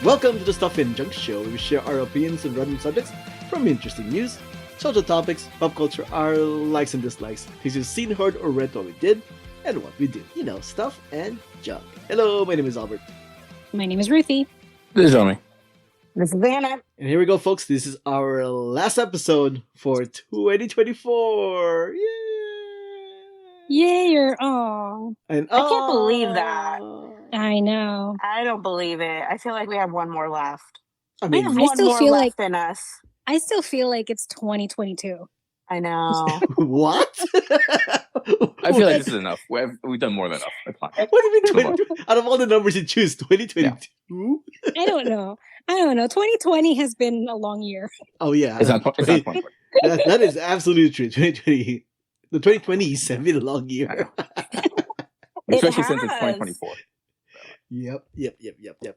Welcome to the Stuff and Junk Show, where we share our opinions on random subjects, from interesting news, social topics, pop culture, our likes and dislikes, things you've seen, heard, or read what we did, and what we do. You know, stuff and junk. Hello, my name is Albert. My name is Ruthy. This is Jiaming. This is Anna. And here we go, folks. This is our last episode for 2024. Yay or oh. And I can't believe that. I know. I don't believe it. I feel like we have one more left. I We mean, have I one still more feel left in us. I still feel like it's 2022. I know. what? I feel like this is enough. We've done more than enough. That's fine. What do you mean 20? Out of all the numbers you choose, 2022? I don't know. 2020 has been a long year. Oh, yeah. It's not 20. That is absolutely true. 2020. The 2020 is a long year. Especially since it's 2024. Yep.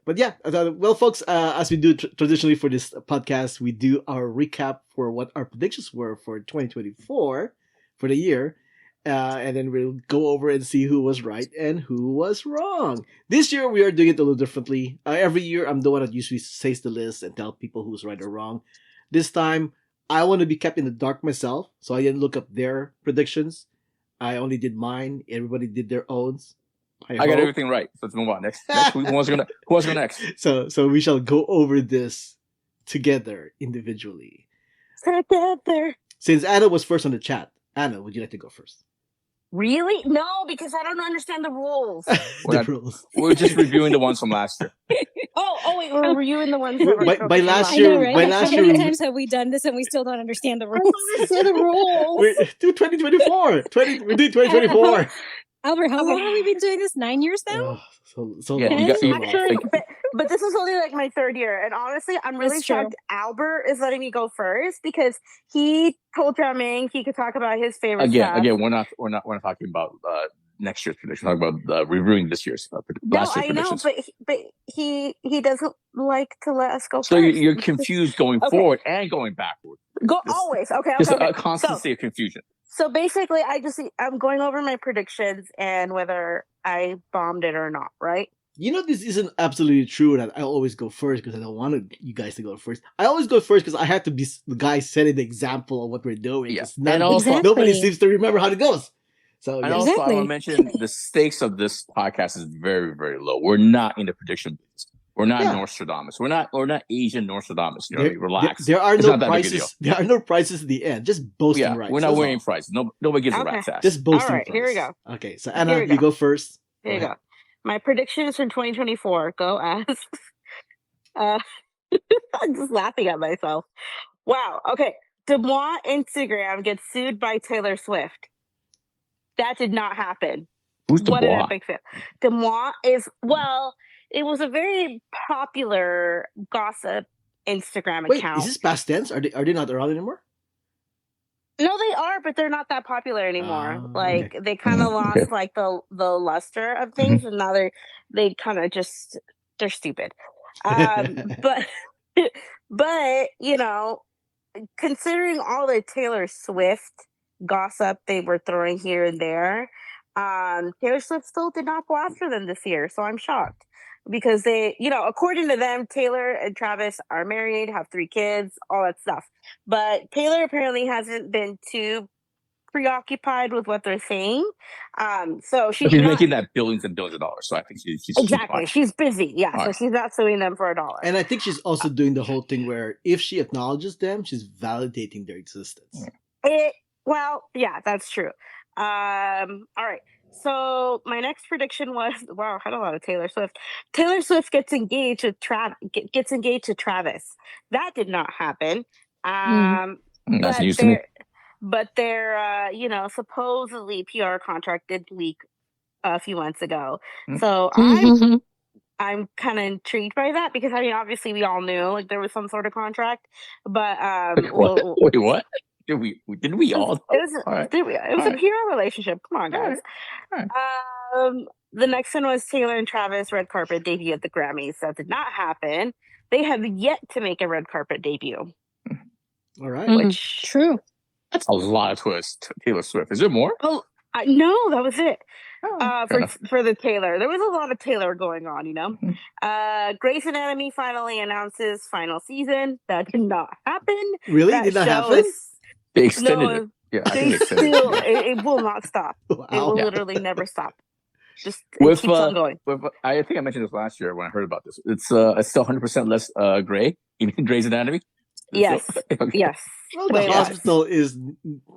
But yeah, well, folks, as we do traditionally for this podcast, we do our recap for what our predictions were for 2024 for the year. And then we'll go over and see who was right and who was wrong. This year, we are doing it a little differently. Every year, I'm the one that usually says the list and tell people who's right or wrong. This time, I want to be kept in the dark myself, so I didn't look up their predictions. I only did mine. Everybody did their own. I got everything right. Let's move on. Next who wants to go next? So we shall go over this together individually. Together. Since Anna was first on the chat, Anna, would you like to go first? Really? No, because I don't understand the rules. Rules. We're just reviewing the ones from last year. Wait, we're reviewing the ones that were By last I year, know, right? by Like, last how many year, times have we done this and we still don't understand the I rules? don't understand the rules. we're do 2024. We're doing 2024. Albert, how long have we been doing this? 9 years now? So Yeah, long. you got- you- Actually, but this is only like my third year, and honestly, I'm really That's true. shocked. Albert is letting me go first because he told Jiaming he could talk about his favorite stuff. Again, we're not talking about next year's prediction. We're talking about reviewing this year's last year's I know, predictions. but he doesn't like to let us go So first. you're confused going Okay. forward and going backward. Go Just- always. Okay. Just a constant state of confusion. So basically, I'm going over my predictions and whether I bombed it or not. Right? You know, this isn't absolutely true that I always go first because I don't want you guys to go first. I always go first because I have to be the guy setting the example of what we're doing. Yeah. 'Cause And also- nobody seems to remember how it goes. So And yeah. also, I Exactly. want to mention the stakes of this podcast is very, very low. We're not in the prediction business. We're not Yeah. Nostradamus. We're not Asian Nostradamus. You know, There- relax. There are It's no not that big a prizes. There are no prizes at the end. Just boasting Yeah, rights. we're not that's wearing all. prizes. Nobody gives a Okay. rat's ass. Just boasting. All right, here we prize. go. Okay, so Anna, Here we you go. go first. There you Go go. My predictions for 2024 go as. I'm just laughing at myself. Wow. Okay. Demois Instagram gets sued by Taylor Swift. That did not happen. Who's the What an boy? epic fail. Demois is, it was a very popular gossip Instagram Wait, account. is this past tense? Are they not around anymore? No, they are, but they're not that popular anymore. Ah, Like they kind of lost Okay. like the luster of things, and now they kind of just they're stupid. But considering all the Taylor Swift gossip they were throwing here and there, Taylor Swift still did not go after them this year. So I'm shocked because they, according to them, Taylor and Travis are married, have 3 kids, all that stuff. But Taylor apparently hasn't been too preoccupied with what they're saying. So she's She's not, making that billions and billions of dollars. So I think she's exactly. fine. She's busy. Yeah. All So right. she's not suing them for $1. And I think she's also doing the whole thing where if she acknowledges them, she's validating their existence. Yeah, that's true. All right. So my next prediction was I had a lot of Taylor Swift. Taylor Swift gets engaged with Travis. That did not happen. That's but news to me. their supposedly PR contract did leak a few months ago. Mm. So Mhm. I'm kind of intrigued by that because obviously we all knew like there was some sort of contract, but Wait, what? Did we all? It was All right. it was All a right. PR relationship. Come on, All guys. right. The next one was Taylor and Travis red carpet debut at the Grammys. That did not happen. They have yet to make a red carpet debut. All right. Mhm. Which True. That's a lot of Taylor Swift. Is there more? Oh, No, that was it. Oh, fair enough. For the Taylor, there was a lot of Taylor going on. Mhm. Grey's Anatomy finally announces final season. That did not happen. Really? That Did that show happen? is They extended it. no. Yeah, I think They they extended still it. Yeah. it will not stop. It will Wow. Yeah. literally never stop. Just it With keeps on going. I think I mentioned this last year when I heard about this. It's still 100% less gray. You mean Grey's Anatomy? Yes, Okay. yes. Well, the Way less. hospital is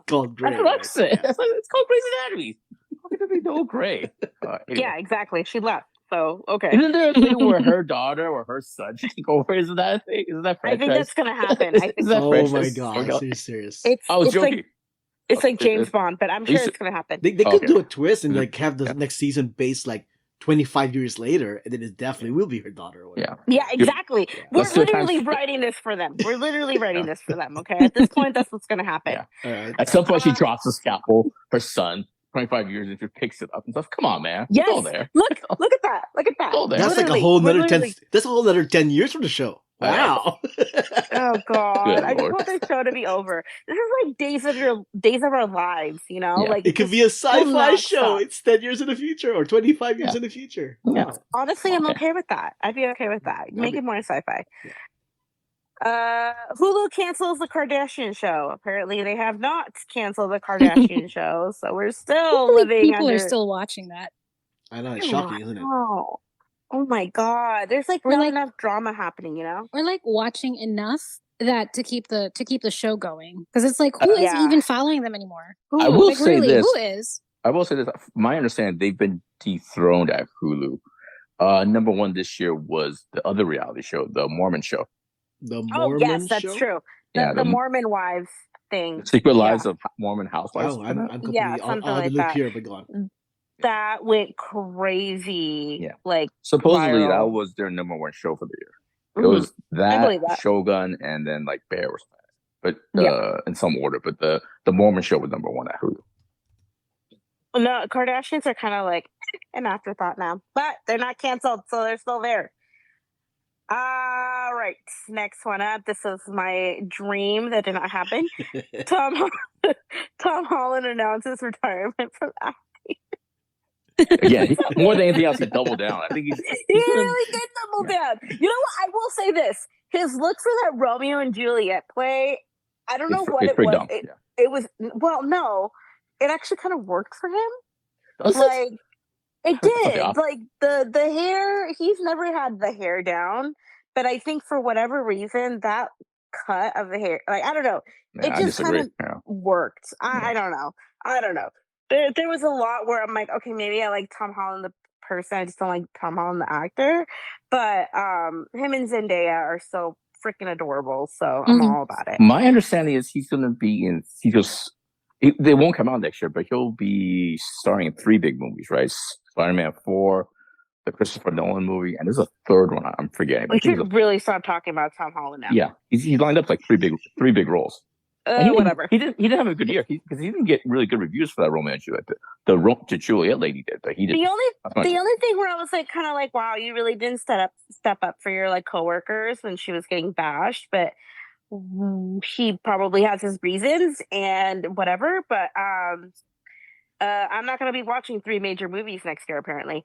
called Grey. That's what I'm right? saying. Yeah. It's called Grey's Anatomy. How can there be no gray? Anyway. Yeah, exactly. She left. So okay. Isn't there a thing where her daughter or her son should take over? Isn't that a thing? Isn't that I franchise? think that's gonna happen. I think Is that Oh franchise? my gosh, Okay. you're serious. I was it's joking. like it's like James It- Bond, but I'm you sure said- it's gonna happen. They could Okay. do a twist and Mhm. like have the Yeah. next season based like 25 years later, and then it definitely will be her daughter. Or whatever. Yeah, exactly. Yeah. We're Let's do a time literally skip. writing this for them. We're literally writing Yeah. this for them. Okay, at this point, that's what's gonna happen. Yeah. All right. At some point, she Uh, drops the scalpel. Her son, 25 years, and just picks it up and stuff. Come on, man. It's all Yes. there. Look at that. Look at that. All there. That's like a Literally, whole we're another 10. literally- That's a whole another 10 years from the show. Wow. Oh God! Good I just Lord. want this show to be over. This is like days of our lives. Yeah. Like It could just be a will sci-fi not show. stop. It's 10 years in the future or 25 years Yeah. in the future. Yeah. Wow. Honestly, I'm Okay. okay with that. I'd be okay with that. Make be- it more sci-fi. Yeah. Hulu cancels the Kardashian show. Apparently, they have not canceled the Kardashian show, so we're still Hopefully living people under. are still watching that. I know, it's shocking, isn't it? Oh my God! There's like Or not like- enough drama happening. Or like watching enough that to keep the show going. Because it's like, who is Yeah. even following them anymore? I Hulu. will Like say really, this. who is? I will say this. My understanding, they've been dethroned at Hulu. Number one this year was the other reality show, the Mormon show. The Oh Mormon yes, that's show? true. Yeah, The Mormon wives thing. The Secret Yeah. Lives of Mormon Housewives. Wow, I'm completely Yeah, I'll something have to like look that. here, but go on. That went crazy. Yeah. Like Supposedly, that viral. was their number one show for the year. It mhm. was believe that, that. Shogun, and then like Bear was that. But Yeah. in some order. But the Mormon show was number one at Hulu. No, Kardashians are kind of like an afterthought now, but they're not canceled, so they're still there. All right, next one up. This is my dream that did not happen. Tom Holland announces retirement from acting. Again, more than anything else, he doubled down. I think he's He really did double down. You know what? I will say this: his look for that Romeo and Juliet play. I don't know what it's it pretty was. dumb. Yeah. It was no. It actually kind of worked for him. Does it? Like it did. Yeah. Like the hair. He's never had the hair down, but I think for whatever reason that cut of the hair, like I don't know, Yeah, it I just kind disagree. of Yeah. worked. Yeah. I don't know. I don't know. There was a lot where I'm like, okay, maybe I like Tom Holland the person. I just don't like Tom Holland the actor. But him and Zendaya are so freaking adorable. So I'm Mhm. all about it. My understanding is he's going to be in. They won't come out next year, but he'll be starring in 3 big movies, right? Spider-Man 4, the Christopher Nolan movie, and there's a third one I'm forgetting. but We I think should it's really stop talking about Tom Holland now. yeah, he's lined up like three big roles. And he Whatever. didn't have a good year because he didn't get really good reviews for that Romeo and Juliet. The Juliet lady did, but he did. The That's my- only thing where I was like kind of like, wow, you really didn't step up for your like coworkers when she was getting bashed, but he probably has his reasons and whatever. But I'm not gonna be watching 3 major movies next year apparently.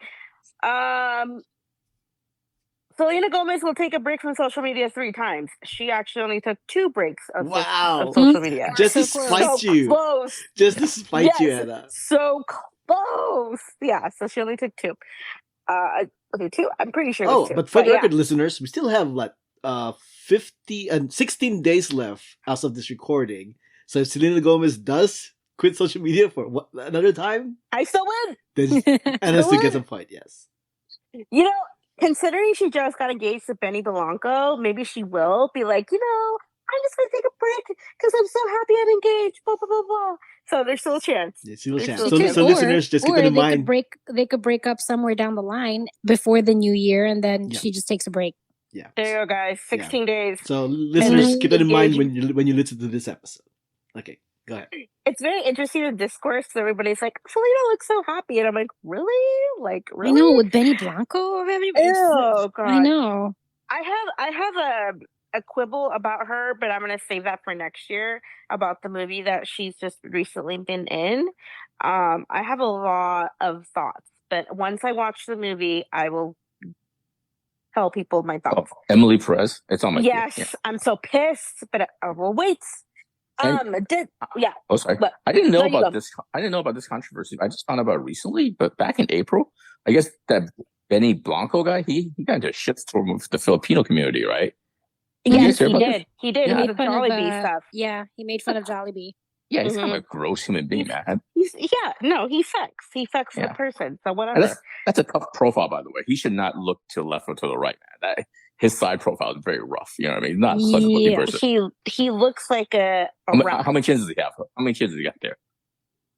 Selena Gomez will take a break from social media 3 times. She actually only took 2 breaks of, Wow. of social media. Just to So close. spite So you. close. Just to spite you, Yes. Anna. So close. Yeah, so she only took 2. Okay, 2. I'm pretty sure it was Oh, 2. but for the yeah. record, listeners, we still have like 50 and 16 days left as of this recording. So if Selena Gomez does quit social media for what, another time, I still win. then Anna still What? gets a point. Yes. You know, considering she just got engaged to Benny Blanco, maybe she will be like, I'm just gonna take a break because I'm so happy I'm engaged. Blah blah blah blah. So there's still a chance. It's still a There's chance. still So, a chance. so listeners, just keep or that in they mind. could break up somewhere down the line before the new year, and then Yeah. she just takes a break. Yeah. There you go, guys. 16 days. So listeners, then keep that in mind engage- when you listen to this episode. Okay, go ahead. It's very interesting in discourse. Everybody's like, Selena looks so happy, and I'm like, really? Like, really? I know with Benny Blanco of everybody. Oh god. I know. I have a quibble about her, but I'm gonna save that for next year about the movie that she's just recently been in. I have a lot of thoughts, but once I watch the movie, I will tell people my Oh, thoughts. Emily Perez. It's on my queue. Yes, Yeah. I'm so pissed, but I will wait. Yeah. Oh, sorry. But I didn't know no, you about go. this. I didn't know about this controversy. I just found out about it recently. But back in April, I guess that Benny Blanco guy, he got into a shitstorm with the Filipino community, right? Did you Yes, guys hear he about did. this? He did Yeah. with Made the fun of Jollibee stuff. yeah, he made fun of Jollibee. Yeah, he's kind of Mhm. a gross human being, man. He sucks. He sucks as a Yeah. person. So And whatever. that's a tough profile, by the way. He should not look to the left or to the right, man. His side profile is very rough. You know what I mean? Not such a looking Yeah. person. He looks like a How rat. many chins does he have? How many chins does he got there?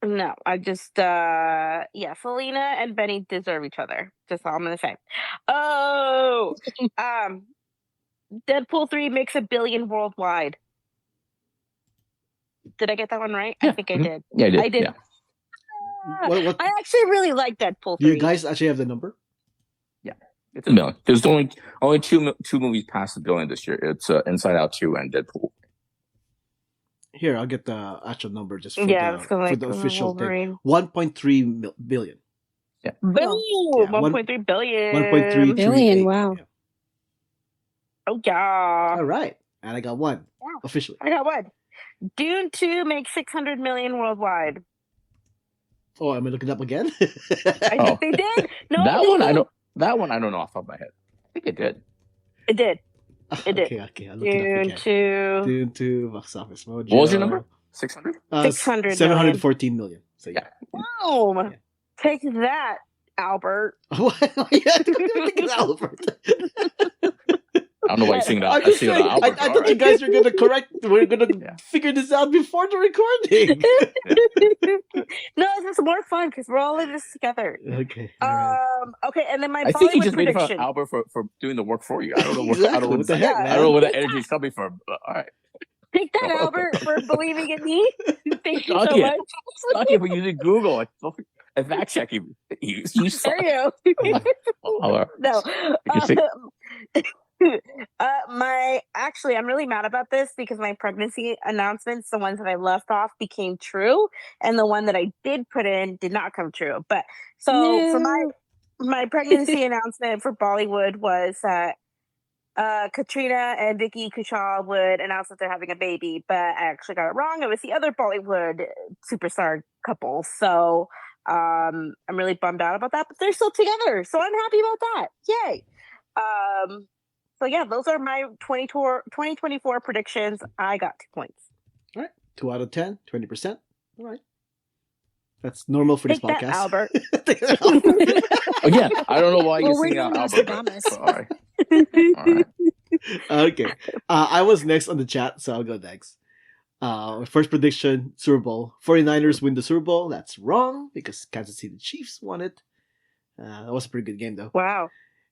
No, I just Selena and Benny deserve each other. Just all I'm gonna say. Oh, um, Deadpool 3 makes $1 billion worldwide. Did I get that one right? Yeah. I think I Mhm. did. Yeah, I did. I did. Yeah. What I actually really like Deadpool 3. do you guys actually have the number? It's $1 billion. There's only two movies past $1 billion this year. It's Inside Out 2 and Deadpool. Here, I'll get the actual number just for Yeah, it's the gonna for like the official thing. Wolverine. 1.3 billion. Boom! Yeah, 1.3 billion. 1.338. Billion, wow. Yeah. Oh yeah. All right, and I got one Yeah. officially. I got one. Dune 2 makes 600 million worldwide. Oh, am I looking up again? I think they did. No, that they one did. I don't know off the top of my head. I think it did. It did. It did. Okay, I'll look it up Dune again. 2. Dune 2, box office mojo. What was your number? 600? 600 714 million. So yeah. Boom! Yeah. Take that, Albert. What? Yeah, it's Albert. I don't know why you're singing I'm that. just saying, I thought you guys were gonna we're gonna figure this out before the recording. No, it's just more fun because we're all in this together. Okay. All right. Okay, and then my I think you Bollywood just made it for prediction. Albert for doing the work for you. I don't know Exactly. What the heck, I man? don't know where the energy is coming from. But all right. Take that, Albert, for believing in me. Thank you so Okay. much. Lucky for using Google and fact checking. You suck. There you go. All right. No. You see? I'm really mad about this because my pregnancy announcements, the ones that I left off, became true, and the one that I did put in did not come true. But so for my pregnancy announcement for Bollywood was that Katrina and Vicky Kushal would announce that they're having a baby, but I actually got it wrong. It was the other Bollywood superstar couple. So I'm really bummed out about that, but they're still together, so I'm happy about that. Yay! So yeah, those are my 2024 predictions. I got 2 points. All right. 2 out of 10, 20%. All right. That's normal for this Take that, podcast. Albert. Again, I don't know why you're Well, we're singing out not Albert. Nostradamus. But, all right. All right. Okay. I was next on the chat, so I'll go next. First prediction, Super Bowl. 49ers win the Super Bowl. That's wrong because Kansas City Chiefs won it. That was a pretty good game, though. Wow.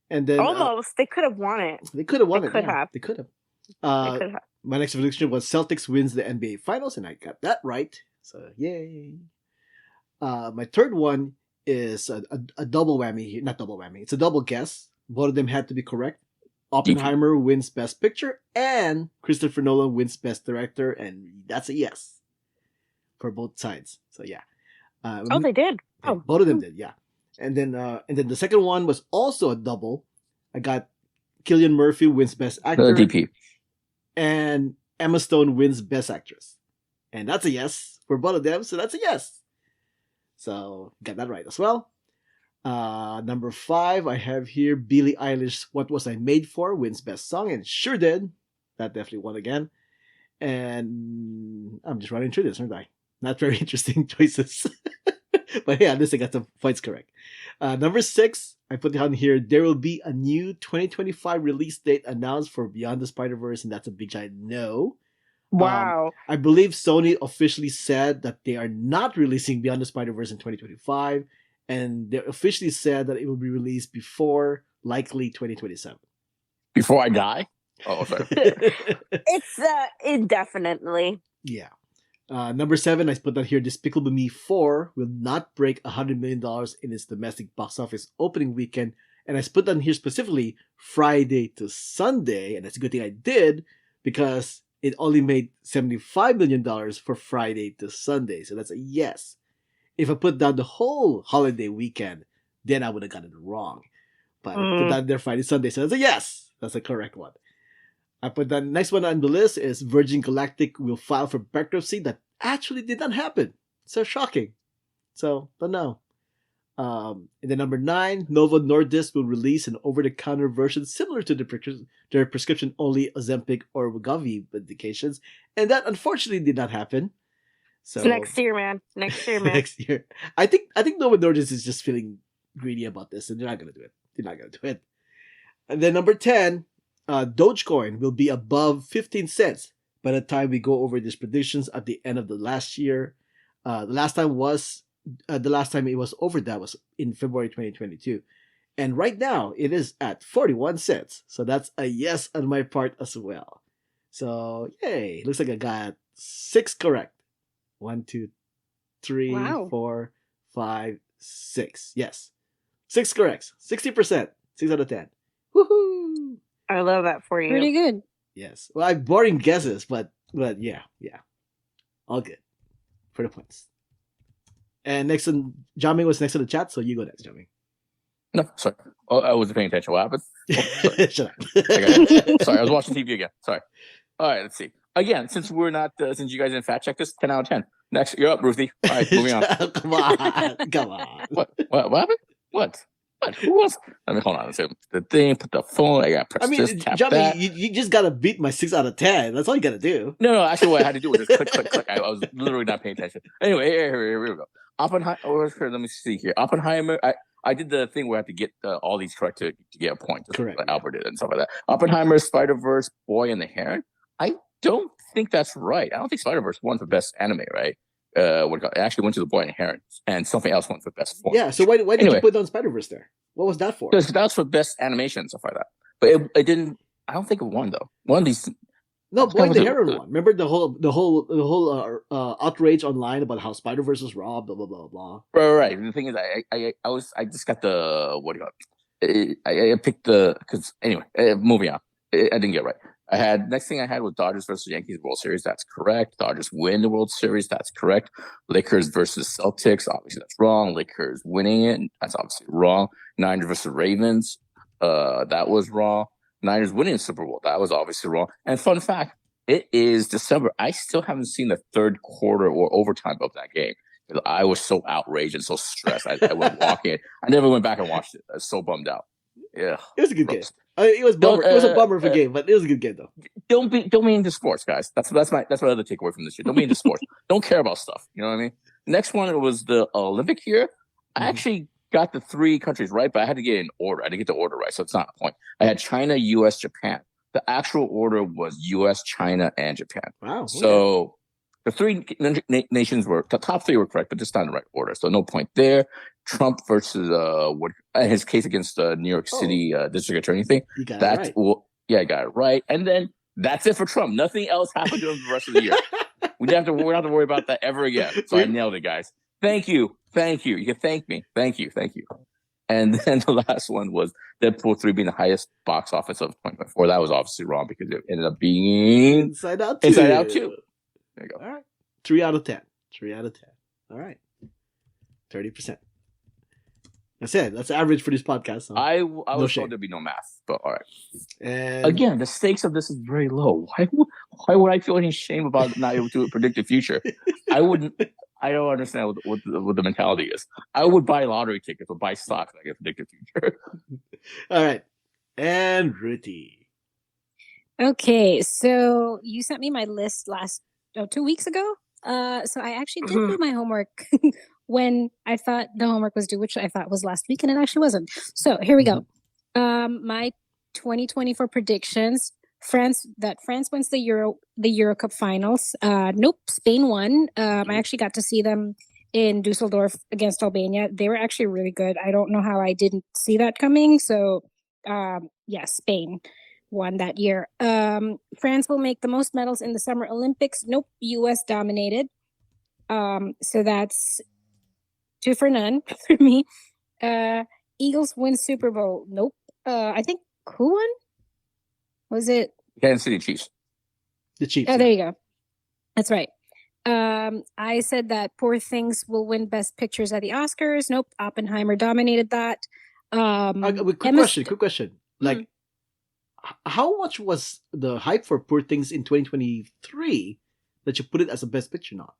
And then Almost. They could have won it. they could have won They it. could Yeah, have. They could have. They could have. My next prediction was Celtics wins the NBA Finals, and I got that right. So yay! My third one is a double whammy. Not double whammy. It's a double guess. Both of them had to be correct. Oppenheimer wins Best Picture, and Christopher Nolan wins Best Director, and that's a yes for both sides. So yeah. Oh, they did. Yeah, Oh, both of them did. Yeah. And then the second one was also a double. I got Cillian Murphy wins Best Actor, Another DP. and Emma Stone wins Best Actress. And that's a yes for both of them, so that's a yes. So, got that right as well. Number 5, I have here Billie Eilish, What Was I Made For, wins Best Song, and sure did. That definitely won again. And I'm just running through this, aren't I? Not very interesting choices. But yeah, at least I got some points correct. Number 6, I put down here, there will be a new 2025 release date announced for Beyond the Spider-Verse, and that's a big giant no. wow. I believe Sony officially said that they are not releasing Beyond the Spider-Verse in 2025, and they officially said that it will be released before, likely, 2027. Before I die? Oh, sorry. It's indefinitely. Yeah. Number 7, I put down here, Despicable Me 4 will not break $100 million in its domestic box office opening weekend, And I put down here specifically Friday to Sunday, and that's a good thing I did because it only made $75 million for Friday to Sunday. So that's a yes. If I put down the whole holiday weekend, then I would have gotten it wrong. But I put down there Friday, Sunday, so that's a yes. That's the correct one. I put down next one on the list is Virgin Galactic will file for bankruptcy. That actually did not happen. So shocking. So, don't know. And then number 9, Novo Nordisk will release an over-the-counter version similar to their prescription-only Ozempic or Wegovy medications, and that unfortunately did not happen. So next year, man. Next year, man. next year, I think Novo Nordisk is just feeling greedy about this, and they're not gonna do it. They're not gonna do it. And then number 10, Dogecoin will be above 15 cents by the time we go over these predictions at the end of the last year. The last time it was over that was in February 2022. And right now it is at 41 cents. So that's a yes on my part as well. So yay. Looks like I got 6 correct. 1, 2, 3, Wow. 4, 5, 6. Yes. 6 correct. 60%. 6 out of 10. Woohoo! I love that for you. Pretty good. Yes. Well, I have boring guesses, but yeah. All good. For the points. And next on Jiaming was next in the chat, so you go next, Jiaming. No, sorry. Oh, I wasn't paying attention. What happened? Oh, Shut up. Sorry, I was watching TV again. Sorry. All right, let's see. Again, since you guys didn't fact check this, 10 out of 10. Next, you're up, Ruthy. All right, moving on. Come on. What happened? What? Who was? Let me hold on. So the thing, put the phone. I got press this, tap Jiaming, that. you just gotta beat my 6 out of 10. That's all you gotta do. No. Actually, what I had to do was just click. I was literally not paying attention. Anyway, here we go. Oppenheimer. Let me see here. Oppenheimer. I did the thing where I have to get all these correct to get a point. Correct. Like Albert did and stuff like that. Oppenheimer, Spider-Verse, Boy and the Heron. I don't think that's right. I don't think Spider-Verse won for best anime, right? It actually went to the Boy and the Heron, and something else won for best form. Yeah. So why did you put down Spider-Verse there? What was that for? Because that was for best animation and stuff like that. But it didn't. I don't think it won though. One of these. No, Boy and the Heron one. Remember the whole outrage online about how Spider-Verse was raw, blah blah blah blah. Right. The thing is, I just got the what do you call it? I picked because anyway, moving on. I didn't get it right. Next thing I had was Dodgers versus Yankees World Series. That's correct. Dodgers win the World Series. That's correct. Lakers versus Celtics. Obviously, that's wrong. Lakers winning it. That's obviously wrong. Niners versus Ravens. That was wrong. Niners winning the Super Bowl. That was obviously wrong. And fun fact, it is December. I still haven't seen the third quarter or overtime of that game. I was so outraged and so stressed. I went walking. I never went back and watched it. I was so bummed out. Yeah, it was a good game. It was bummer. It was a bummer of a game, but it was a good game though. Don't be into sports, guys. That's my other takeaway from this year. Don't be into sports. Don't care about stuff. You know what I mean? Next one was the Olympic year. I actually got the 3 countries right, but I had to get in order. I didn't get the order right, so it's not a point. I had China, U.S., Japan. The actual order was U.S., China, and Japan. Wow. Okay. So the 3 nations were the top 3 were correct, but just not in the right order. So no point there. Trump versus his case against New York City district attorney thing. You got it right. I got it right. And then that's it for Trump. Nothing else happened during the rest of the year. We don't have to worry about that ever again. So I nailed it, guys. Thank you. You can thank me. Thank you. And then the last one was Deadpool 3 being the highest box office of 2024. That was obviously wrong because it ended up being Inside Out 2. Inside Out 2. There you go. All right. 3 out of 10. 3 out of 10. All right. 30%. That's it. That's average for this podcast. So I was told there'd be no math, but all right. And again, the stakes of this is very low. Why would I feel any shame about not able to predict the future? I wouldn't. I don't understand what the mentality is. I would buy lottery tickets or buy stocks. I can predict the future. All right. And Ruthy. Okay, so you sent me my list 2 weeks ago. So I actually did do my homework when I thought the homework was due, which I thought was last week, and it actually wasn't. So here we go. My 2024 predictions. France wins the Euro Cup finals. Nope, Spain won. I actually got to see them in Dusseldorf against Albania. They were actually really good. I don't know how I didn't see that coming. So Spain won that year. France will make the most medals in the Summer Olympics. Nope, US dominated. So that's 2 for none for me. Eagles win Super Bowl. Nope. I think who won? Was it? Kansas City Chiefs. The Chiefs. Oh, there you go. That's right. I said that Poor Things will win Best Pictures at the Oscars. Nope. Oppenheimer dominated that. Quick question. Like, how much was the hype for Poor Things in 2023 that you put it as a Best Picture nod?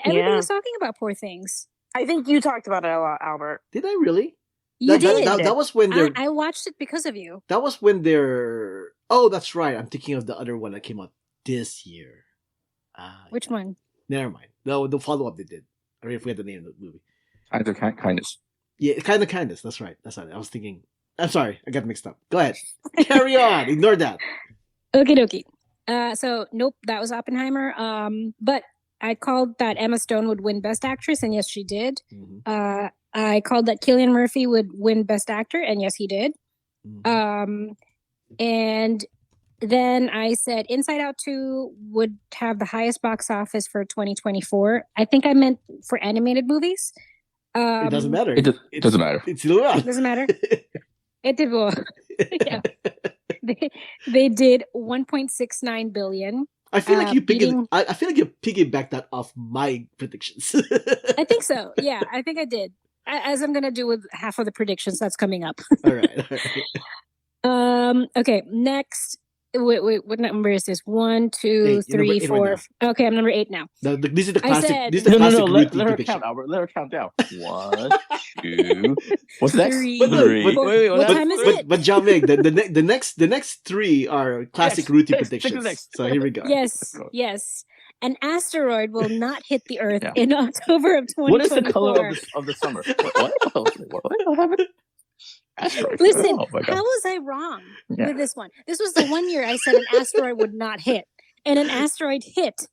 Everybody was talking about Poor Things. I think you talked about it a lot, Albert. Did I really? You did. That was when they're. I watched it because of you. That was when they're. Oh, that's right. I'm thinking of the other one that came out this year. Which one? Never mind. No, the follow up they did. I really forget the name of the movie. Kindness. Yeah, kindness. That's right. I was thinking. I'm sorry, I got mixed up. Go ahead. Carry on. Ignore that. Okie dokie. So nope, that was Oppenheimer. But I called that Emma Stone would win Best Actress, and yes, she did. Mm-hmm. I called that Cillian Murphy would win Best Actor, and yes, he did. Mm-hmm. And then I said Inside Out 2 would have the highest box office for 2024. I think I meant for animated movies. It doesn't matter. It doesn't matter. It's still wrong. It doesn't matter. It did well. Yeah. They did 1.69 billion. I feel like I feel like you piggybacked that off my predictions. I think so. Yeah, I think I did. As I'm gonna do with half of the predictions that's coming up. All right. Okay. Next. Wait, what number is this? 1, 2, 3, 4. Right, okay, I'm number 8 now. This is the classic. This is the classic. Let her count, Albert. Let her count down. 1, 2. What's next? 3. Wait, what time is it? But Jiaming, the next 3 are classic Ruthy predictions. So here we go. Yes. An asteroid will not hit the Earth in October of 2024. What is the color of the summer? What happened? Asteroid. Listen, how was I wrong with this one? This was the one year I said an asteroid would not hit, and an asteroid hit.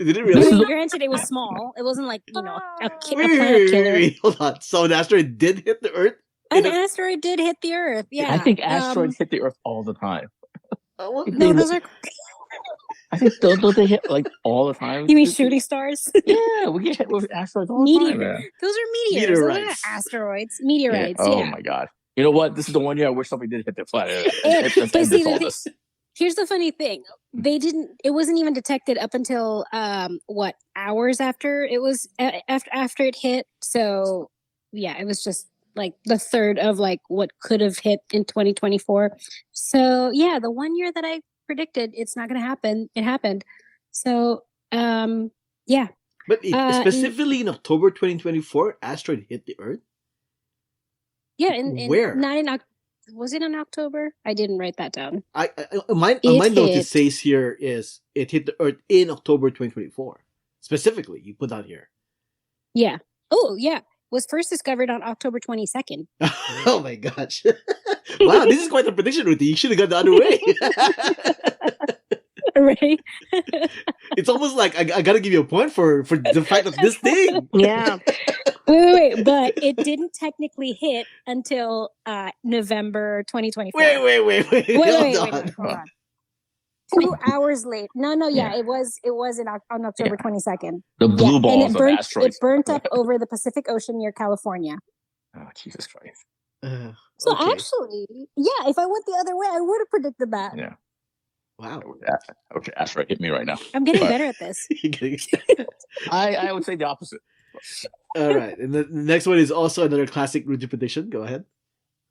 Did it really? Granted, it was small. It wasn't like a planet killer. Wait, hold on. So an asteroid did hit the Earth? An asteroid did hit the Earth. Yeah, I think asteroids hit the Earth all the time. No, those are. I think don't they hit like all the time? You mean shooting stars? Yeah, we get hit with asteroids all the time. Man. Those are meteors. Those are not asteroids. Meteorites. Oh my god. You know what? This is the one year I wish something did hit the planet. Here's the funny thing: they didn't. It wasn't even detected up until hours after it was after it hit. So yeah, it was just like the third of like what could have hit in 2024. So yeah, the one year that I predicted it's not going to happen, it happened. So yeah. But specifically in October 2024, asteroid hit the Earth. Yeah, where? Was it in October? I didn't write that down. My note it says here is it hit the Earth in October 2024. Specifically, you put out here. Yeah. Oh, yeah. Was first discovered on October 22nd. Oh my gosh! Wow, this is quite a prediction, Ruthy. You should have gone the other way. Right. It's almost like I gotta give you a point for the fact of this thing. Yeah. Wait, but it didn't technically hit until November 2024. Wait. Hold on. 2 hours late. No, it was on October 22nd. The blue balls of asteroids. It burnt up over the Pacific Ocean near California. Oh, Jesus Christ. So actually, yeah, if I went the other way, I would have predicted that. Yeah. Wow. Okay, asteroid hit me right now. I'm getting better at this. I would say the opposite. All right. And the next one is also another classic Ruthy prediction. Go ahead.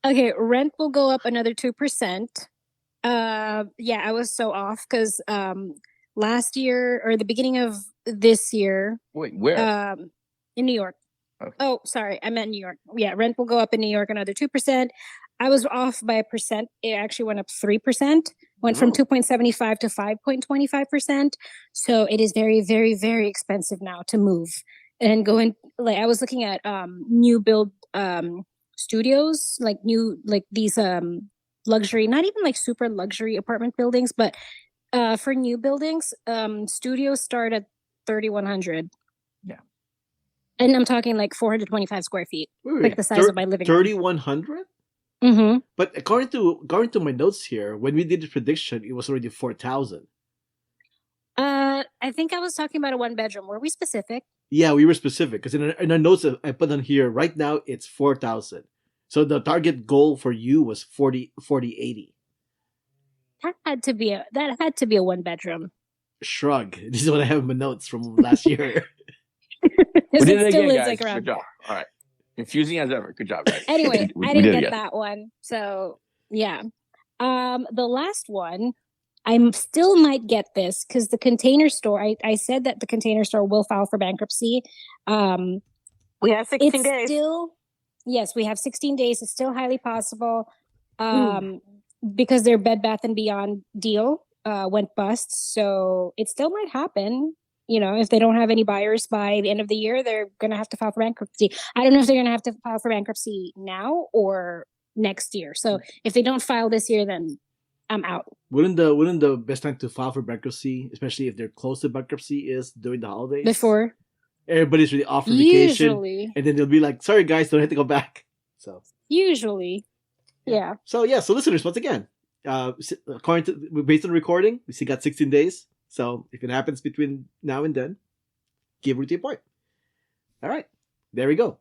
Okay, rent will go up another 2%. Yeah, I was so off because last year or the beginning of this year. Wait, where? In New York. Okay. Oh, sorry, I meant New York. Yeah, rent will go up in New York another 2%. I was off by 1%. It actually went up 3%. Went from 2.75 to 5.25%. So it is very, very, very expensive now to move and go in. Like I was looking at new build studios, like these luxury, not even like super luxury apartment buildings, but for new buildings, studios start at 3,100. Yeah. And I'm talking like 425 square feet, like the size of my living room. 3,100? Mm-hmm. But according to my notes here, when we did the prediction, it was already 4,000. I think I was talking about a 1-bedroom. Were we specific? Yeah, we were specific because in our notes I put on here right now it's 4,000. So the target goal for you was 40/80. That had to be a 1-bedroom. Shrug. This is what I have in my notes from last year. We Because did it it still again, is guys. like around. Good job. All right. Confusing as ever. Good job, guys. Anyway, We I did didn't it get again. that one. So yeah. The last one, I still might get this because the Container Store. I said that the Container Store will file for bankruptcy. We have 16 It's days. still, yes, we have 16 days. It's still highly possible because their Bed Bath and Beyond deal went bust. So it still might happen. You know, if they don't have any buyers by the end of the year, they're going to have to file for bankruptcy. I don't know if they're going to have to file for bankruptcy now or next year. So if they don't file this year, then I'm out. Wouldn't the best time to file for bankruptcy, especially if they're close to bankruptcy, is during the holidays? Before Everybody's really off for vacation, usually, and then they'll be like, "Sorry guys, don't have to go back." So usually, yeah. So listeners, once again, according to based on recording, we still got 16 days. So if it happens between now and then, give Ruthy a point. All right, there we go.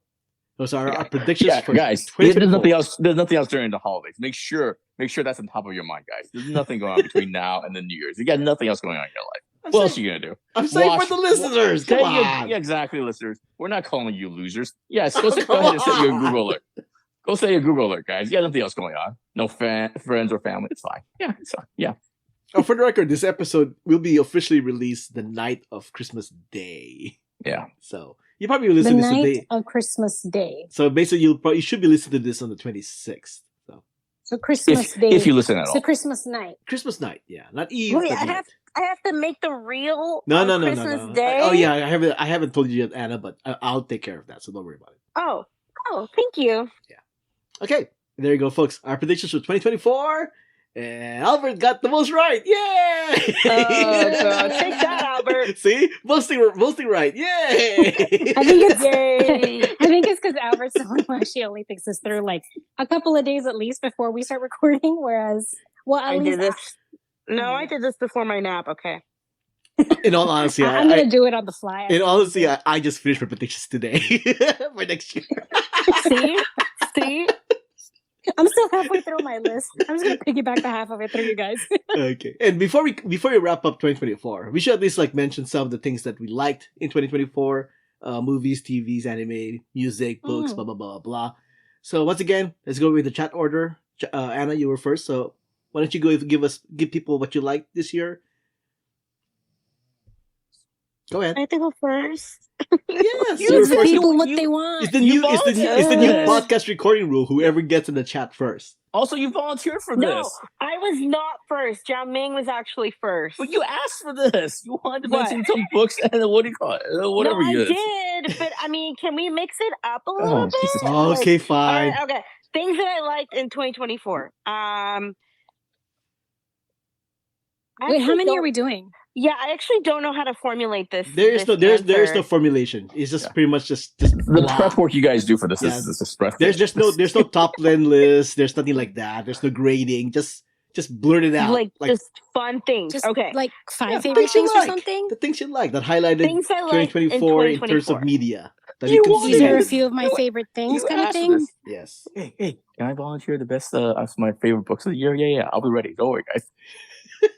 Those are our predictions for guys. 2024. There's nothing else during the holidays. Make sure that's on top of your mind, guys. There's nothing going on between now and the New Year's. You got nothing else going on in your life. What else are you gonna do? I'm saying for the listeners. Come on. Yeah, exactly, listeners. We're not calling you losers. Yes, go ahead and set your Google alert. Go set your Google alert, guys. You got nothing else going on. No friends or family. It's fine. Yeah, it's fine. Yeah. Oh, for the record, this episode will be officially released the night of Christmas Day. Yeah. So you probably will listen to this the today. night of Christmas Day. So basically, you should be listening to this on the 26th. So Christmas Day. If you listen at all. So Christmas night. Christmas night, yeah, not Eve. Wait, but I night. have to make the reel No, on no, Christmas Day? Oh yeah, I haven't told you yet, Anna, but I'll take care of that. So don't worry about it. Oh, thank you. Okay, there you go, folks. Our predictions for 2024, and Albert got the most right. Yay! Oh god, take that, Albert. See, mostly right. Yay! I think it's Yay. I think it's because Albert's the one who actually only thinks this through like a couple of days at least before we start recording. Whereas, well, at I least did this. No, I did this before my nap. Okay. In all honesty, I'm gonna do it on the fly. In all honesty, I just finished my predictions today for next year. See. I'm still halfway through my list. I'm just gonna piggyback the half of it through you guys. Okay, and before we wrap up 2024, we should at least mention some of the things that we liked in 2024: movies, TVs, anime, music, books, blah blah blah blah. So once again, let's go with the chat order. Anna, you were first, so why don't you go give people what you liked this year? Go ahead. I have to go first. Yes, Give the people what they want. It's the new podcast recording rule. Whoever gets in the chat first. Also, you volunteered for No, this. I was not first. Jiaming was actually first. But you asked for this. You wanted to mention some books and what do you call it? Whatever no, you I did, but I mean, can we mix it up a little bit? Jesus. Okay, fine. All right, okay. Things that I liked in 2024. Wait, how many are we doing? Yeah, I actually don't know how to formulate this. There is no formulation. It's just pretty much just the prep work you guys do for this is just prep. There's no top 10 list. There's nothing like that. There's no grading. Just blurt it out. Like just fun things. Just okay. like 5 favorite things or something? The things you like that highlighted Things I liked 2024 in terms of media. That you These are a consumed. few of my favorite things, You kind of asked for thing. this. Yes. Hey, can I volunteer the best of my favorite books of the year? Yeah, I'll be ready. Don't worry, guys.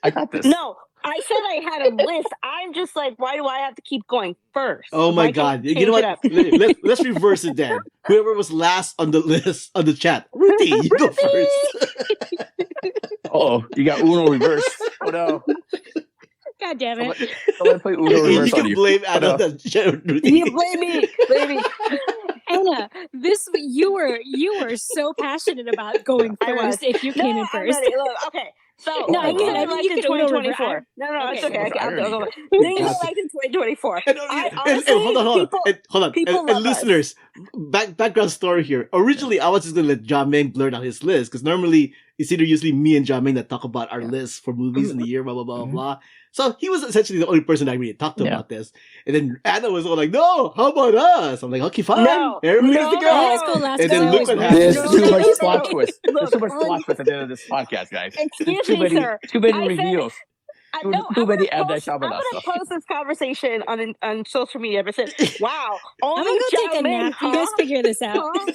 I got this. No, I said I had a list. I'm just like, why do I have to keep going first? Oh my Why God! can't You know change it what? up? Let's reverse it then. Whoever was last on the list on the chat, Ruthy, you go first. Oh, you got Uno reverse. Oh no! God damn it. I'm gonna play Uno reverse You on can you. blame Oh, Anna. no. Ruthy. You blame me, baby. Anna, you were so passionate about going I was. first if you came in I'm first. ready. Look, okay. So No, I things can- I I mean, liked you in can Uno 2024. No, it's okay. Okay. I'll go. You Things got I liked in 2024. And honestly, hold on. Hold on. people And love us. listeners, background story here. Originally, I was just gonna let Jiaming blurt out his list because normally it's usually me and Jiaming that talk about our lists for movies in the year, blah blah blah blah. So he was essentially the only person that really talked about this. And then Anna was all like, "No, how about us?" I'm like, "Okay, fine. No, Everybody no, gets to no. go." Let's go last. And then because look I what always happened. There's No, too no, much no, plot no. twist. There's Look, too much plot twist at the end of this podcast, guys. Excuse too me, many, sir. Too many I said- reveals. No, Too many M. Night I'm Shyamalan gonna stuff. post this conversation on social media. But said, wow, I'm only gonna go take a Jiaming, nap. You guys figure this out. Huh?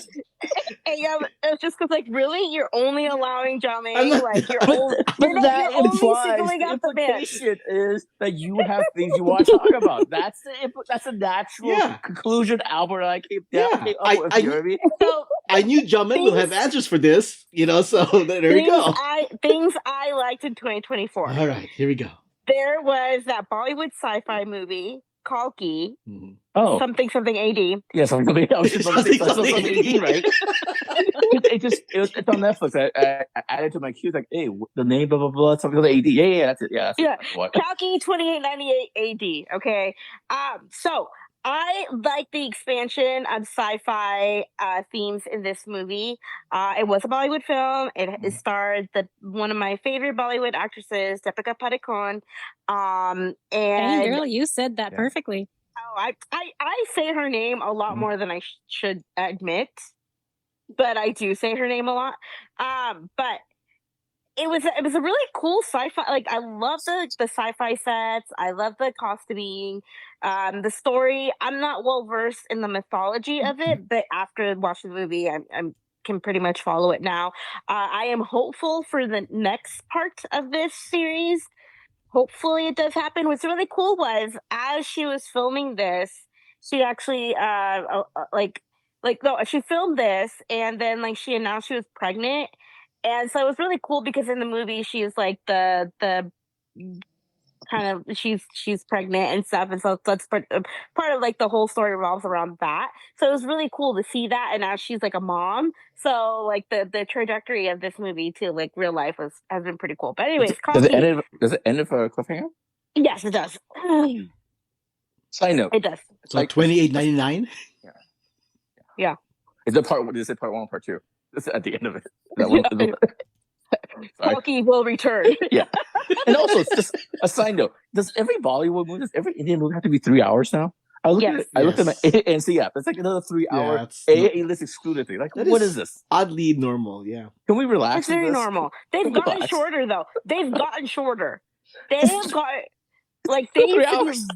And it's just because, like, really, you're only allowing I'm Jiaming, not- like, you're But that you're only implies singling the out the man. implication is that you have things you want to talk about. That's that's a natural Yeah. conclusion, Albert. I came Yeah. up with. You know what I mean? So I knew Jiaming will have Things- answers for this, so there we go. things I liked in 2024. All right, here we go. There was that Bollywood sci-fi movie, Kalki, Mhm. Oh, something AD. yes, I was just about to say Something- something AD, right? It's on Netflix. I added to my queue like, hey, the name blah blah blah something with AD. Yeah, that's it. Yeah, that's Yeah, it. What? Kalki 2898 AD. Okay, so I like the expansion of sci-fi themes in this movie. It was a Bollywood film. It starred one of my favorite Bollywood actresses, Deepika Padukone. Dang, And girl, you said that Yeah. perfectly. I say her name a lot more than I should admit, but I do say her name a lot. But it was a really cool sci-fi. Like, I love the sci-fi sets. I love the costuming, the story. I'm not well versed in the mythology of it, but after watching the movie, I'm can pretty much follow it now. I am hopeful for the next part of this series. Hopefully, it does happen. What's really cool was, as she was filming this, she actually no, she filmed this, and then, like, she announced she was pregnant. And so it was really cool because in the movie she's like the kind of she's pregnant and stuff, and so that's part of, like, the whole story revolves around that. So it was really cool to see that, and now she's like a mom. So, like, the trajectory of this movie to, like, real life has been pretty cool. But anyways, Does it Kalki, end of a cliffhanger? yes, it does. Side note. It does. So Like- $28.99. Yeah. Is it part one? Is it part one, part two? This is at the end of it. That one. Sorry. Kalki will return. Yeah. And also, it's just a side note. Does every Bollywood movie, does every Indian movie have to be 3 hours now? I looked Yes. at it. I looked at my Yes. ANC app. It's like another 3 hour it's A-list excluded thing. Like, that what is this? Oddly normal, yeah. Can we relax? It's very with this? normal. They've Relax. gotten shorter, though. They've gotten shorter. They have got, like, they 3 used to hours. be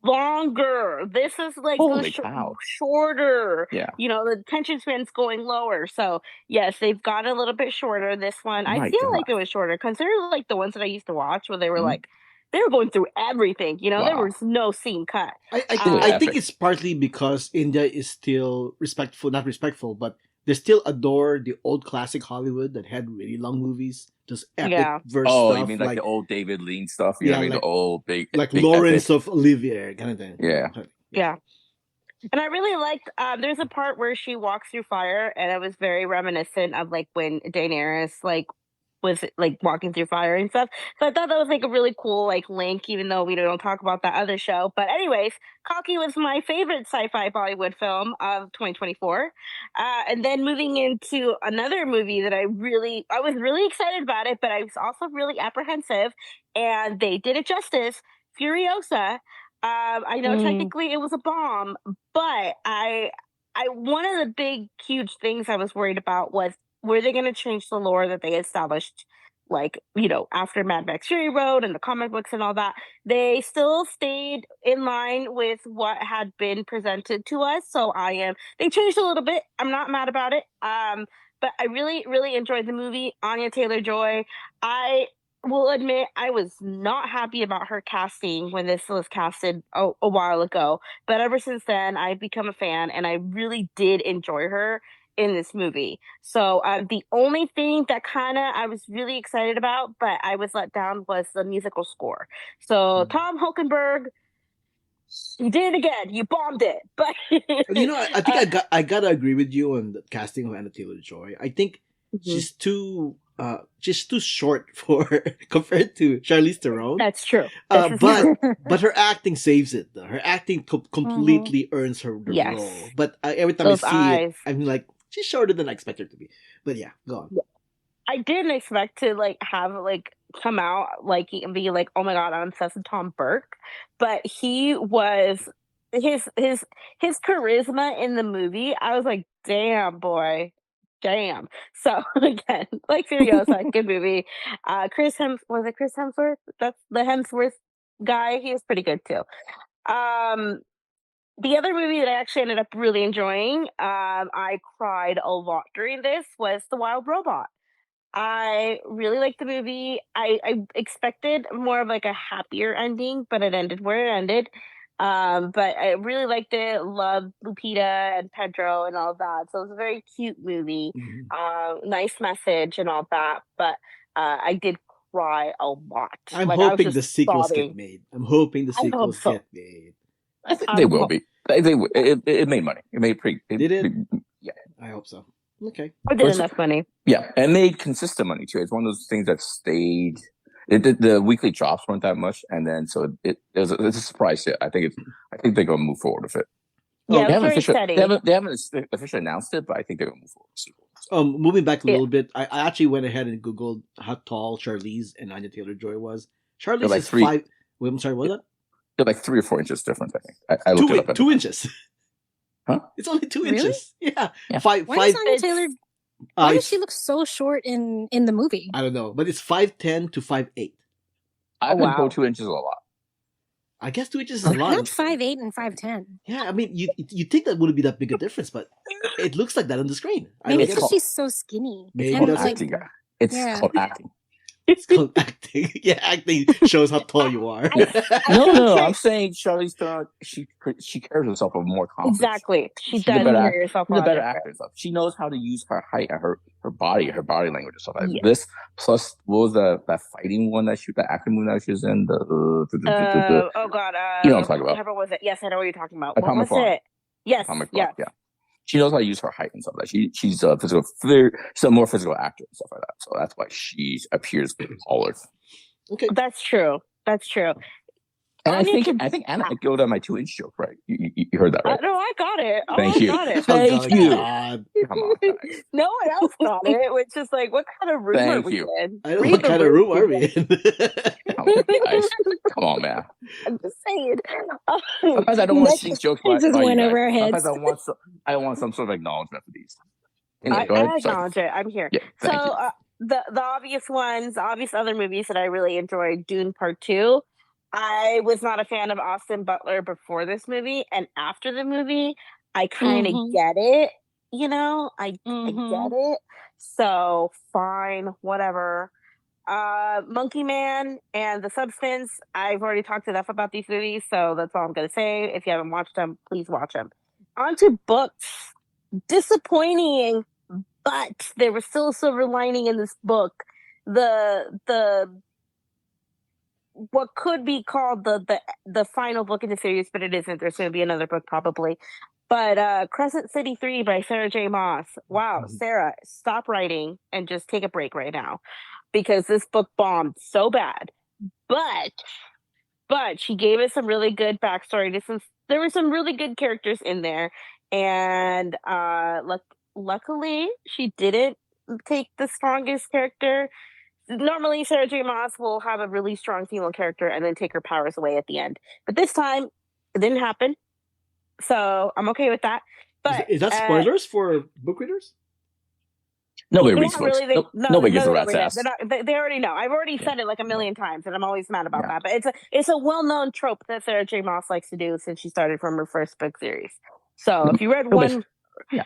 longer. This is, like, Holy cow. shorter. Yeah. The attention span's going lower. So yes, they've got a little bit shorter. This one, I My feel God. like it was shorter. Consider, like, the ones that I used to watch where they were Mhm. like, they were going through everything. There Wow. was no scene cut. I think epic. it's partly because India is still not respectful, but they still adore the old classic Hollywood that had really long movies, just epic Yeah. verse Oh, stuff, you mean like the old David Lean stuff? You know what I mean? like- The old big. like big Lawrence epic. of Olivier kind of thing. Yeah. Yeah. And I really liked, there's a part where she walks through fire, and it was very reminiscent of, like, when Daenerys, like, was, like, walking through fire and stuff. So I thought that was, like, a really cool, like, link, even though we don't talk about that other show. But anyways, Kalki was my favorite sci-fi Bollywood film of 2024. And then moving into another movie that I was really excited about it, but I was also really apprehensive, and they did it justice. Furiosa. I know technically it was a bomb, but one of the big, huge things I was worried about was, were they going to change the lore that they established, like, after Mad Max Fury Road and the comic books and all that? They still stayed in line with what had been presented to us. So they changed a little bit. I'm not mad about it. But I really, really enjoyed the movie. Anya Taylor-Joy. I will admit I was not happy about her casting when this was casted a while ago. But ever since then, I've become a fan, and I really did enjoy her in this movie. So the only thing that I was really excited about, but I was let down, was the musical score. So Tom Hulkenberg, you did it again. You bombed it. But I think I gotta agree with you on the casting of Anna Taylor-Joy. I think she's too short for compared to Charlize Theron. That's true. But her acting saves it. Though. Her acting completely earns her the Yes. role. But every time Those I see eyes. it, I'm like, she's shorter than I expected her to be. But yeah, go on. I didn't expect to, like, have, like, come out, like, and be like, oh my god, I'm obsessed with Tom Burke. But he was his charisma in the movie. I was like, damn, boy, jam. So again, like Furiosa, good movie. Was it Chris Hemsworth? That's the Hemsworth guy. He was pretty good too. Um, the other movie that I actually ended up really enjoying, I cried a lot during this, was The Wild Robot. I really liked the movie. I expected more of like a happier ending, but it ended where it ended. But I really liked it. Loved Lupita and Pedro and all that. So it was a very cute movie. Nice message and all that. But I did cry a lot. I'm Like I was hoping just the sequels get sobbing. made. I'm hoping the I hope sequels so. get made. I think they will be. It made money. It made Did it? Yeah. I hope so. Okay. I did enough money. Yeah, and it made consistent money too. It's one of those things that stayed. The weekly drops weren't that much, and then so it's a surprise hit. I think they're gonna move forward with it. Yeah, They it was very steady. they haven't officially announced it, but I think they're gonna move forward with the sequel. So. Moving back a little bit, I actually went ahead and Googled how tall Charlize and Anya Taylor-Joy was. Charlize like is 5. Wait, I'm sorry, what was that? They're like 3 or 4 inches difference, I think. I looked it up. 2 inches. Huh? It's only 2 Really? inches. Yeah. Yeah. Why does Anya Taylor? Why does she look so short in the movie? I don't know, but it's 5'10" to 5'8". I would go 2 inches a lot. I guess 2 inches is a lot. Not 5'8" and 5'10". Yeah, I mean, you think that wouldn't be that big a difference, but it looks like that on the screen. Maybe because she's so skinny. Maybe that's acting. It's called acting. It's called acting. Yeah, acting shows how tall you are. No. I'm saying Charlize Theron. She carries herself with more confidence. Exactly. She's does carry herself. She's a better actor and stuff. She knows how to use her height and her body language and stuff like this. Plus, what was that fighting one that action movie that she was in? Oh God. You know what I'm talking about. What was it? Yes, I know what you're talking about. What was it? Yes. Yeah. She knows how to use her height and stuff like that. She's a more physical actor and stuff like that. So that's why she appears taller. Okay, that's true. And I think Anna go to my 2-inch joke, right? You heard that, right? No, I got it. Thank you. Got it. Thank you. Come on, guys. No one else got it, which is like, what kind of room are we in? I don't know what kind of room are we in. Come on, man. I'm just saying. Sometimes I don't want to see jokes. Just went over our heads. Sometimes I want some sort of acknowledgement for these. I acknowledge it. I'm here. Yeah, so the obvious ones, obvious other movies that I really enjoyed, Dune Part 2. I was not a fan of Austin Butler before this movie, and after the movie, I kind of get it. You know, I get it. So fine, whatever. Monkey Man and The Substance. I've already talked enough about these movies, so that's all I'm gonna say. If you haven't watched them, please watch them. On to books. Disappointing, but there was still a silver lining in this book. The what could be called the final book in the series, but it isn't. There's going to be another book probably. But Crescent City 3 by Sarah J. Maas. Wow, Sarah, stop writing and just take a break right now, because this book bombed so bad. But she gave us some really good backstory. There were some really good characters in there, and luckily she didn't take the strongest character. Normally, Sarah J. Maas will have a really strong female character and then take her powers away at the end. But this time, it didn't happen. So I'm okay with that. But is that spoilers for book readers? Nobody reads books. Nobody gives a rat's ass. They already know. I've already said it like a million times, and I'm always mad about that. But it's a well-known trope that Sarah J. Maas likes to do since she started from her first book series. So if you read one... Yeah.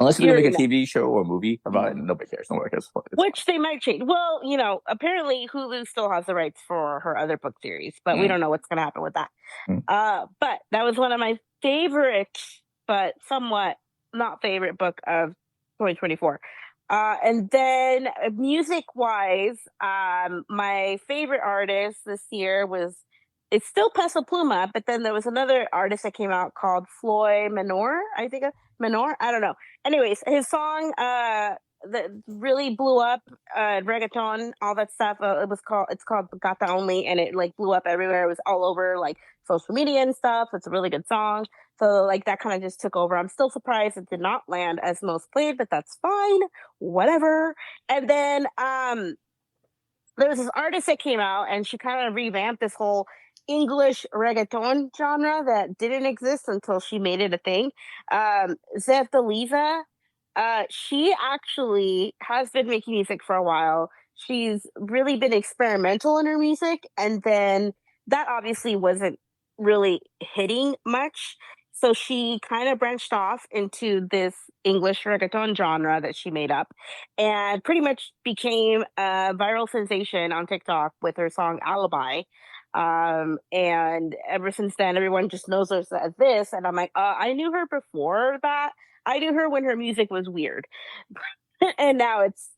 Unless they make a TV show or movie about it, nobody cares. Nobody cares. Which they might change. Well, apparently Hulu still has the rights for her other book series, but we don't know what's going to happen with that. But that was one of my favorite, but somewhat not favorite book of 2024. And then music-wise, my favorite artist this year it's still Peso Pluma, but then there was another artist that came out called Floyd Menor, I think. Menor? I don't know. Anyways, his song that really blew up, reggaeton, all that stuff. It's called Gata Only, and it like blew up everywhere. It was all over like social media and stuff. It's a really good song. So like that kind of just took over. I'm still surprised it did not land as most played, but that's fine. Whatever. And then there was this artist that came out, and she kind of revamped this whole English reggaeton genre that didn't exist until she made it a thing. Zev Deliza, She actually has been making music for a while. She's really been experimental in her music, and then that obviously wasn't really hitting much. So she kind of branched off into this English reggaeton genre that she made up and pretty much became a viral sensation on TikTok with her song Alibi. And ever since then, everyone just knows her as this. And I'm like, I knew her before that. I knew her when her music was weird, and now it's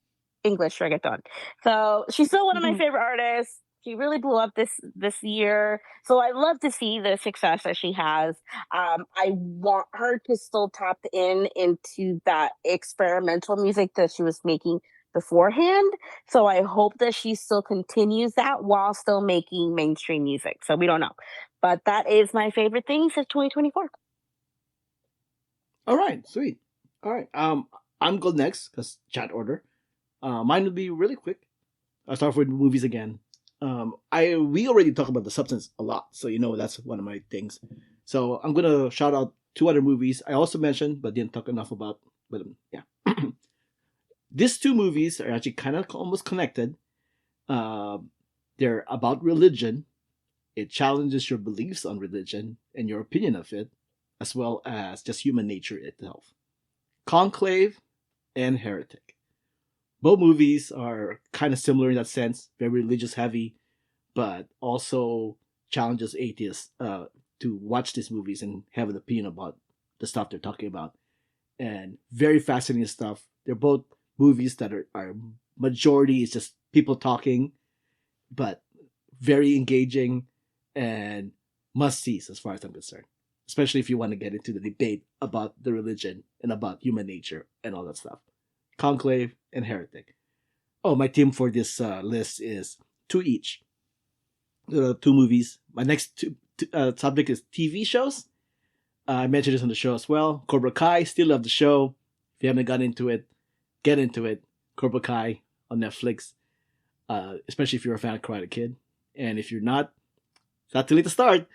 English reggaeton. So she's still one of my Mhm. favorite artists. She really blew up this year, so I love to see the success that she has. I want her to still tap into that experimental music that she was making beforehand. So I hope that she still continues that while still making mainstream music. So we don't know, but that is my favorite thing since 2024. All right, sweet. All right. I'm going next because chat order. Mine will be really quick. I'll start with movies again. I we already talked about the substance a lot, so you know that's one of my things. So I'm gonna shout out two other movies I also mentioned but didn't talk enough about. But yeah, these two movies are actually kind of almost connected. Uh, they're about religion. It challenges your beliefs on religion and your opinion of it, as well as just human nature itself. Conclave and Heretic. Both movies are kind of similar in that sense, very religious heavy, but also challenges atheists to watch these movies and have an opinion about the stuff they're talking about. And very fascinating stuff. They're both movies that are majority is just people talking, but very engaging and must sees as far as I'm concerned. Especially if you want to get into the debate about the religion and about human nature and all that stuff. Conclave and Heretic. Oh, my team for this list is two each. Two movies. My next subject is TV shows. I mentioned this on the show as well. Cobra Kai, still love the show. If you haven't got into it, get into it. Cobra Kai on Netflix, especially if you're a fan of Karate Kid. And if you're not, it's not too late to start.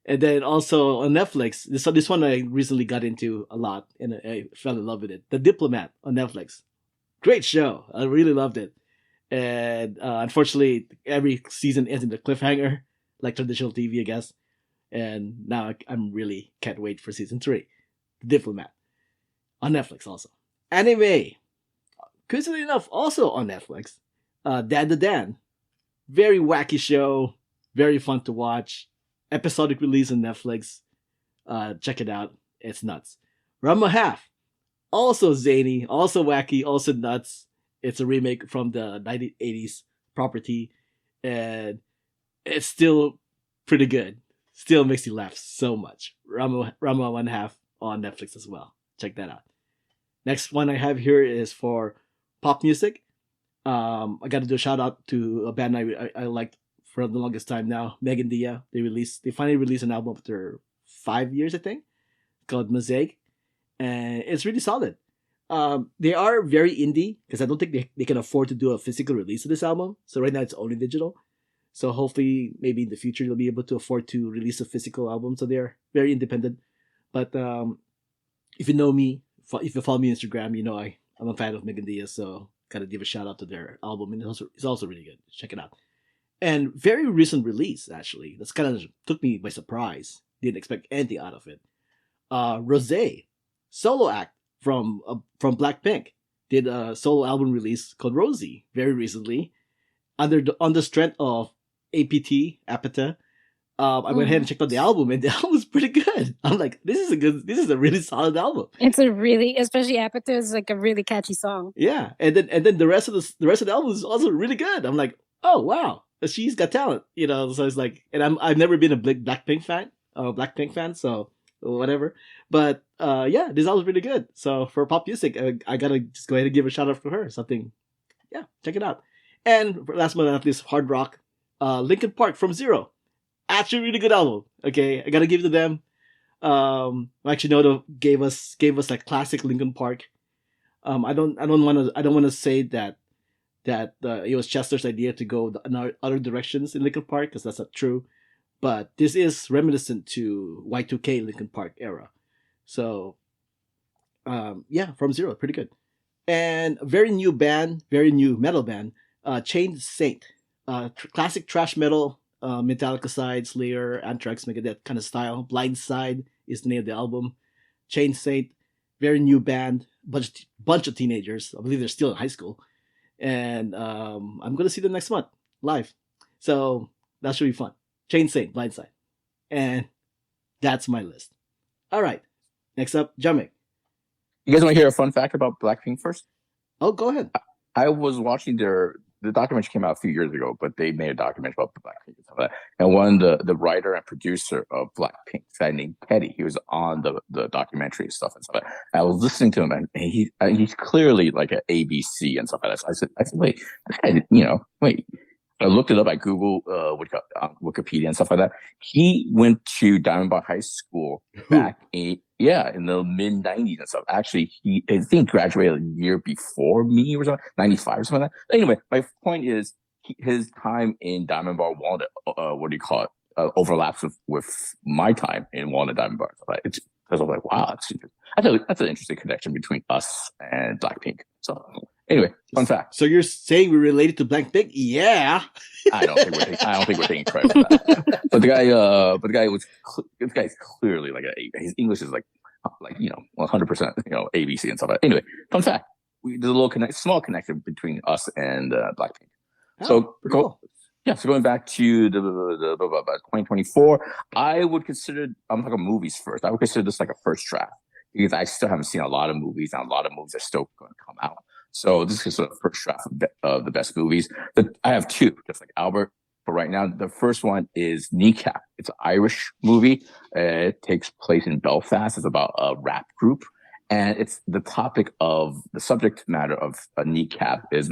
And then also on Netflix, this one I recently got into a lot and I fell in love with it. The Diplomat on Netflix. Great show. I really loved it. And unfortunately, every season ends in a cliffhanger, like traditional TV, I guess. And now I'm really can't wait for season 3. The Diplomat on Netflix also. Anime, coincidentally enough, also on Netflix. Dan the Dan, very wacky show, very fun to watch. Episodic release on Netflix. Check it out. It's nuts. Rama Half, also zany, also wacky, also nuts. It's a remake from the 1980s property, and it's still pretty good. Still makes you laugh so much. Rama One Half on Netflix as well. Check that out. Next one I have here is for pop music. I got to do a shout out to a band I liked for the longest time now, Megan Dia. They finally released an album after 5 years, I think, called Mosaic, and it's really solid. They are very indie because I don't think they can afford to do a physical release of this album. So right now it's only digital. So hopefully, maybe in the future they'll be able to afford to release a physical album. So they're very independent. But if you know me, if you follow me on Instagram, you know I'm a fan of Megan Diaz. So gotta give a shout out to their album, and it's also really good. Check it out. And very recent release actually. That's kind of took me by surprise. Didn't expect anything out of it. Rose, solo act from Blackpink, did a solo album release called Rosie very recently on the strength of APT Apata. I went ahead and checked out the album, and the album's pretty good. I'm like, this is a really solid album. It's a really, especially Apathy is like a really catchy song. Yeah, and then the rest of the album is also really good. I'm like, oh wow, she's got talent, you know. So it's like, and I've never been a Blackpink fan, so whatever. But yeah, this album's really good. So for pop music, I gotta just go ahead and give a shout out for her. Something, yeah, check it out. And last but not least, hard rock, Linkin Park from Zero. Actually, really good album. Okay, I gotta give it to them. Actually, Noto gave us like classic Linkin Park. I don't want to say that it was Chester's idea to go in other directions in Linkin Park because that's not true. But this is reminiscent to Y2K Linkin Park era. So Yeah, from Zero, pretty good. And a very new band, very new metal band, Chained Saint. Classic trash metal, Metallica side, Slayer, Anthrax, Megadeth kind of style. Blind Side is the name of the album. Chained Saint, very new band, bunch of teenagers. I believe they're still in high school, and I'm gonna see them next month live. So that should be fun. Chained Saint, Blind Side, and that's my list. All right, next up, Jiaming. You guys want to hear a fun fact about Blackpink first? Oh, go ahead. I was watching the documentary came out a few years ago, but they made a documentary about Blackpink and stuff like that. And one the writer and producer of Blackpink, a guy named Petty, he was on the documentary and stuff and stuff like that. I was listening to him, and he's clearly like an ABC and stuff like that. So I said, wait, wait. I looked it up. I Googled Wikipedia and stuff like that. He went to Diamond Bar High School back in the mid '90s and stuff. Actually, I think graduated a year before me or something, '95 or something like that. Anyway, my point is his time in Diamond Bar Walnut, overlaps with my time in Walnut Diamond Bar. Because I was like, wow, that's an interesting connection between us and Blackpink. So anyway, fun fact. So you're saying we're related to Blackpink? Yeah. I don't think we're taking credit for that. But the guy is clearly like his English is like 100% ABC and stuff like that. Anyway, fun fact. There's a little small connection between us and Blackpink. So cool. So going back to the 2024, I would consider, I'm talking movies first. I would consider this like a first draft because I still haven't seen a lot of movies, and a lot of movies are still going to come out. So this is the first draft of the best movies. I have two, just like Albert. But right now, the first one is Kneecap. It's an Irish movie. It takes place in Belfast. It's about a rap group. And it's the subject matter of a Kneecap is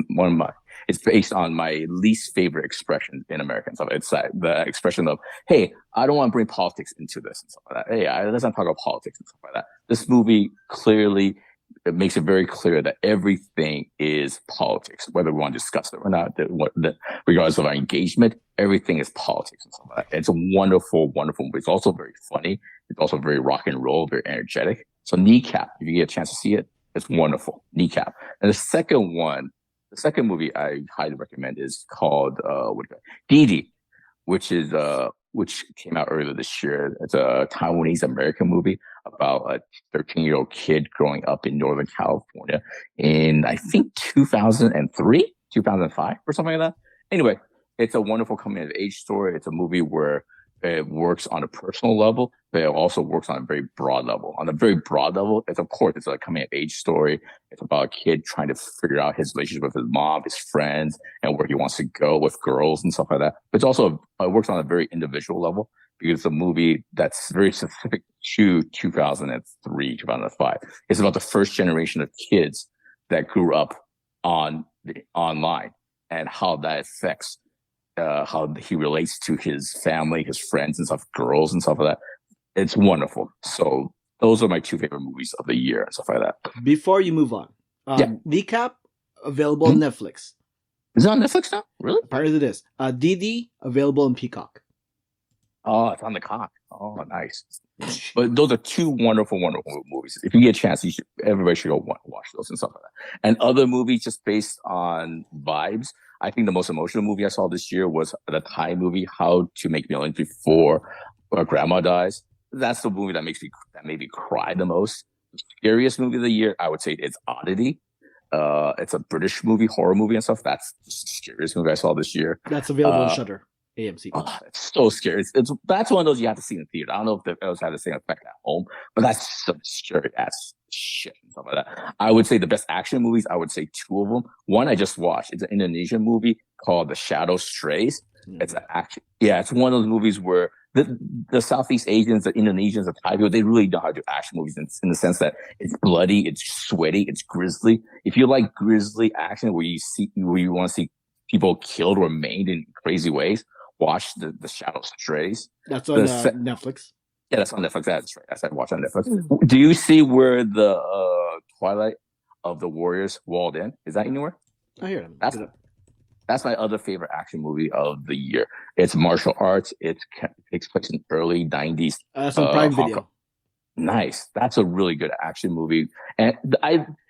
it's based on my least favorite expression in American stuff. It's the expression of, hey, I don't want to bring politics into this and stuff like that. Hey, let's not talk about politics and stuff like that. This movie clearly, it makes it very clear that everything is politics, whether we want to discuss it or not, regardless of our engagement, everything is politics and stuff like that. It's a wonderful, wonderful movie. It's also very funny. It's also very rock and roll, very energetic. So Kneecap, if you get a chance to see it, it's wonderful. Kneecap. And the second movie I highly recommend is called Didi, which came out earlier this year. It's a Taiwanese American movie about a 13-year-old kid growing up in Northern California in, I think, 2003, 2005, or something like that. Anyway, it's a wonderful coming of age story. It's a movie where it works on a personal level, but it also works on a very broad level. On a very broad level, it's a coming of age story. It's about a kid trying to figure out his relationship with his mom, his friends, and where he wants to go with girls and stuff like that. But it works on a very individual level because it's a movie that's very specific to 2003, 2005. It's about the first generation of kids that grew up online and how that affects how he relates to his family, his friends and stuff, girls and stuff like that. It's wonderful. So those are my two favorite movies of the year and stuff like that. Before you move on, Kneecap, available on Netflix. Is it on Netflix now? Really? Apparently it is. Didi, available on Peacock. Oh, it's on the cock. Oh, nice. But those are two wonderful, wonderful movies. If you get a chance, everybody should go watch those and stuff like that. And other movies just based on vibes. I think the most emotional movie I saw this year was the Thai movie, How to Make Millions Before Grandma Dies. That's the movie that made me cry the most. The scariest movie of the year, I would say, it's Oddity. It's a British movie, horror movie and stuff. That's the scariest movie I saw this year. That's available on Shudder. AMC. Oh, it's so scary. That's one of those you have to see in the theater. I don't know if those had the same effect at home, but that's some scary ass shit and stuff like that. I would say the best action movies, I would say two of them. One I just watched. It's an Indonesian movie called The Shadow Strays. It's an action. Yeah, it's one of those movies where the Southeast Asians, the Indonesians, the Thai people, they really know how to do action movies in the sense that it's bloody, it's sweaty, it's grisly. If you like grisly action where you want to see people killed or maimed in crazy ways, watch the Shadow Strays. That's on Netflix. Yeah, that's on Netflix. That's right. I said watch on Netflix. Do you see where the Twilight of the Warriors walled in? Is that anywhere? I hear them. That's my other favorite action movie of the year. It's martial arts. It takes place in early 90s. That's on Prime Video. Nice. That's a really good action movie, and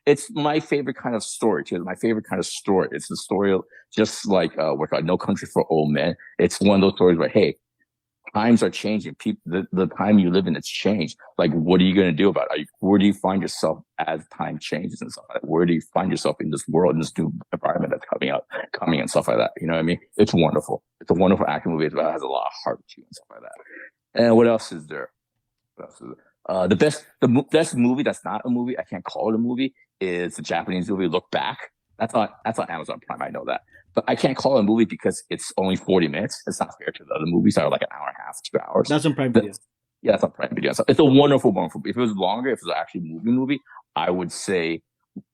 it's my favorite kind of story too. My favorite kind of story. It's the story of just like what No Country for Old Men. It's one of those stories where hey, times are changing. People, the time you live in, it's changed. Like, what are you going to do about it? Where do you find yourself as time changes and stuff like that? Where do you find yourself in this world, in this new environment that's coming and stuff like that? You know what I mean? It's wonderful. It's a wonderful action movie. It has a lot of heart to it and stuff like that. And what else is there? What else is there? The best movie that's not a movie, I can't call it a movie, is the Japanese movie Look Back. That's on Amazon Prime. I know that, but I can't call it a movie because it's only 40 minutes. It's not fair to the other movies that are like an hour and a half, 2 hours. That's on Prime Video. Yeah, that's on Prime Video. So it's a wonderful. If it was longer, if it was actually a movie, I would say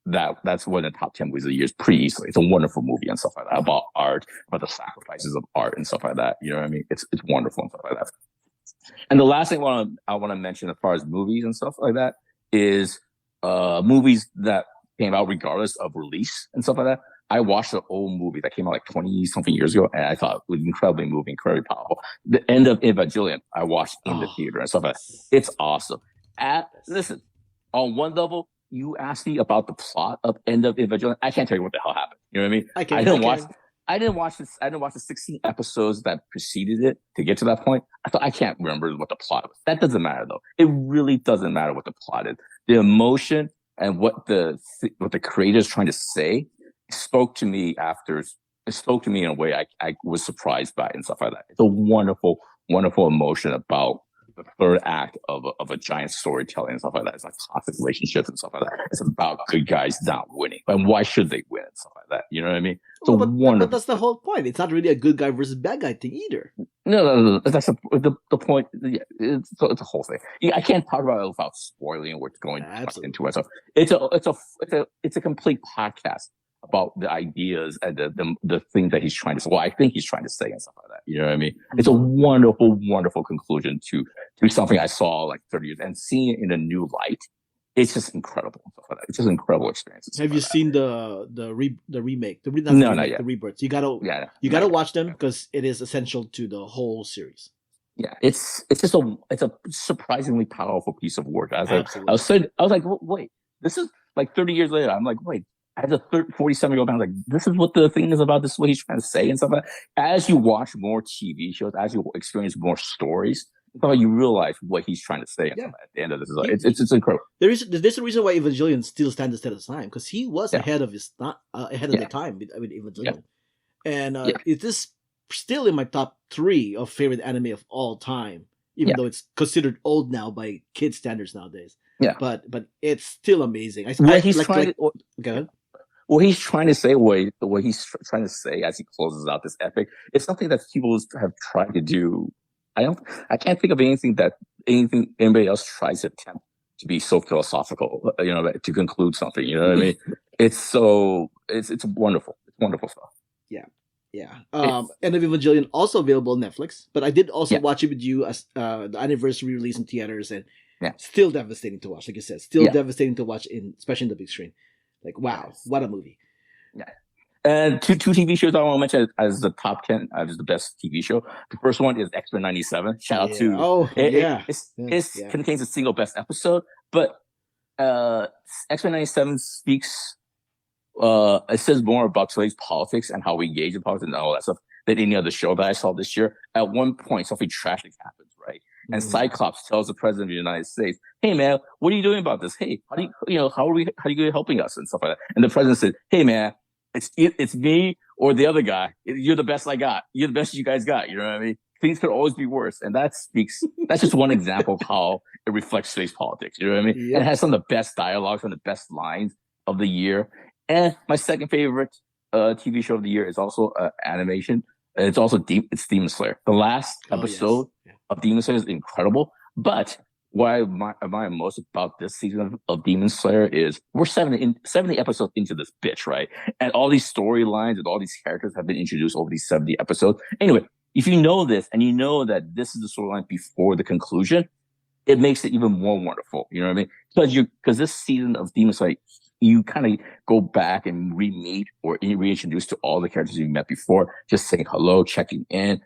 that's one of the top 10 movies of the year pretty easily. It's a wonderful movie and stuff like that, about art, about the sacrifices of art and stuff like that. You know what I mean? It's wonderful and stuff like that. And the last thing I want to mention as far as movies and stuff like that is movies that came out regardless of release and stuff like that. I watched an old movie that came out like 20 something years ago, and I thought it was incredibly moving, incredibly powerful. The end of Evangelion, I watched in the theater and stuff like that. It's awesome. Listen, on one level, you asked me about the plot of end of Evangelion. I can't tell you what the hell happened. You know what I mean? I didn't watch the 16 episodes that preceded it to get to that point. I can't remember what the plot was. That doesn't matter though. It really doesn't matter what the plot is. The emotion and what the creator is trying to say spoke to me in a way I was surprised by and stuff like that. It's a wonderful, wonderful emotion about the third act of a giant storytelling and stuff like that. It's like toxic relationships and stuff like that. It's about good guys not winning. And why should they win and stuff like that? You know what I mean? But that's the whole point. It's not really a good guy versus bad guy thing either. No. That's the point. Yeah, it's a whole thing. Yeah, I can't talk about it without spoiling what's going into it. So it's a complete podcast about the ideas and the things that he's trying to say. Well, I think he's trying to say and stuff like that. You know what I mean? It's a wonderful, wonderful conclusion to something I saw like 30 years and seeing it in a new light. It's just incredible. And stuff like that. It's just an incredible experience. Have you seen the remake? Not yet. The rebirths. You gotta watch them because it is essential to the whole series. Yeah, it's a surprisingly powerful piece of work. I was like, wait, this is like 30 years later. I'm like, wait. As a 47-year-old man, I was like, this is what the thing is about. This is what he's trying to say and stuff like that. As you watch more TV shows, as you experience more stories, you realize what he's trying to say at the end of this. It's incredible. There's a reason why Evangelion still stands the test of time, because he was ahead of his ahead of the time with Evangelion, and it is still in my top 3 of favorite anime of all time, even though it's considered old now by kid standards nowadays. Yeah, but it's still amazing. What he's trying to say, what he's trying to say as he closes out this epic, it's something that people have tried to do. I can't think of anything anybody else tries to attempt to be so philosophical, to conclude something. You know what I mean? It's wonderful. It's wonderful stuff. Yeah. End of Evangelion also available on Netflix, but I did also watch it with you as the anniversary release in theaters, and still devastating to watch. Like you said, devastating to watch especially in the big screen. Like, wow, what a movie. Yeah. And two TV shows I want to mention as the top 10 as the best TV show. The first one is X-Men 97. Shout out to it contains a single best episode, but X-Men 97 speaks it says more about today's politics and how we engage in politics and all that stuff than any other show that I saw this year. At one point, something tragic happens, right? And Cyclops tells the president of the United States, "Hey man, what are you doing about this? Hey, how are you helping us and stuff like that?" And the president said, "Hey man, it's me or the other guy. You're the best I got. You're the best you guys got. You know what I mean? Things could always be worse." And that's just one example of how it reflects today's politics. You know what I mean? Yep. And it has some of the best dialogue, some of the best lines of the year. And my second favorite TV show of the year is also animation. It's also it's Demon Slayer. The last episode of Demon Slayer is incredible. But what I admire most about this season of Demon Slayer is we're 70 episodes into this bitch, right? And all these storylines and all these characters have been introduced over these 70 episodes. Anyway, if you know this and you know that this is the storyline before the conclusion, it makes it even more wonderful. You know what I mean? Because this season of Demon Slayer, you kind of go back and re-meet or reintroduce to all the characters you met before, just saying hello, checking in,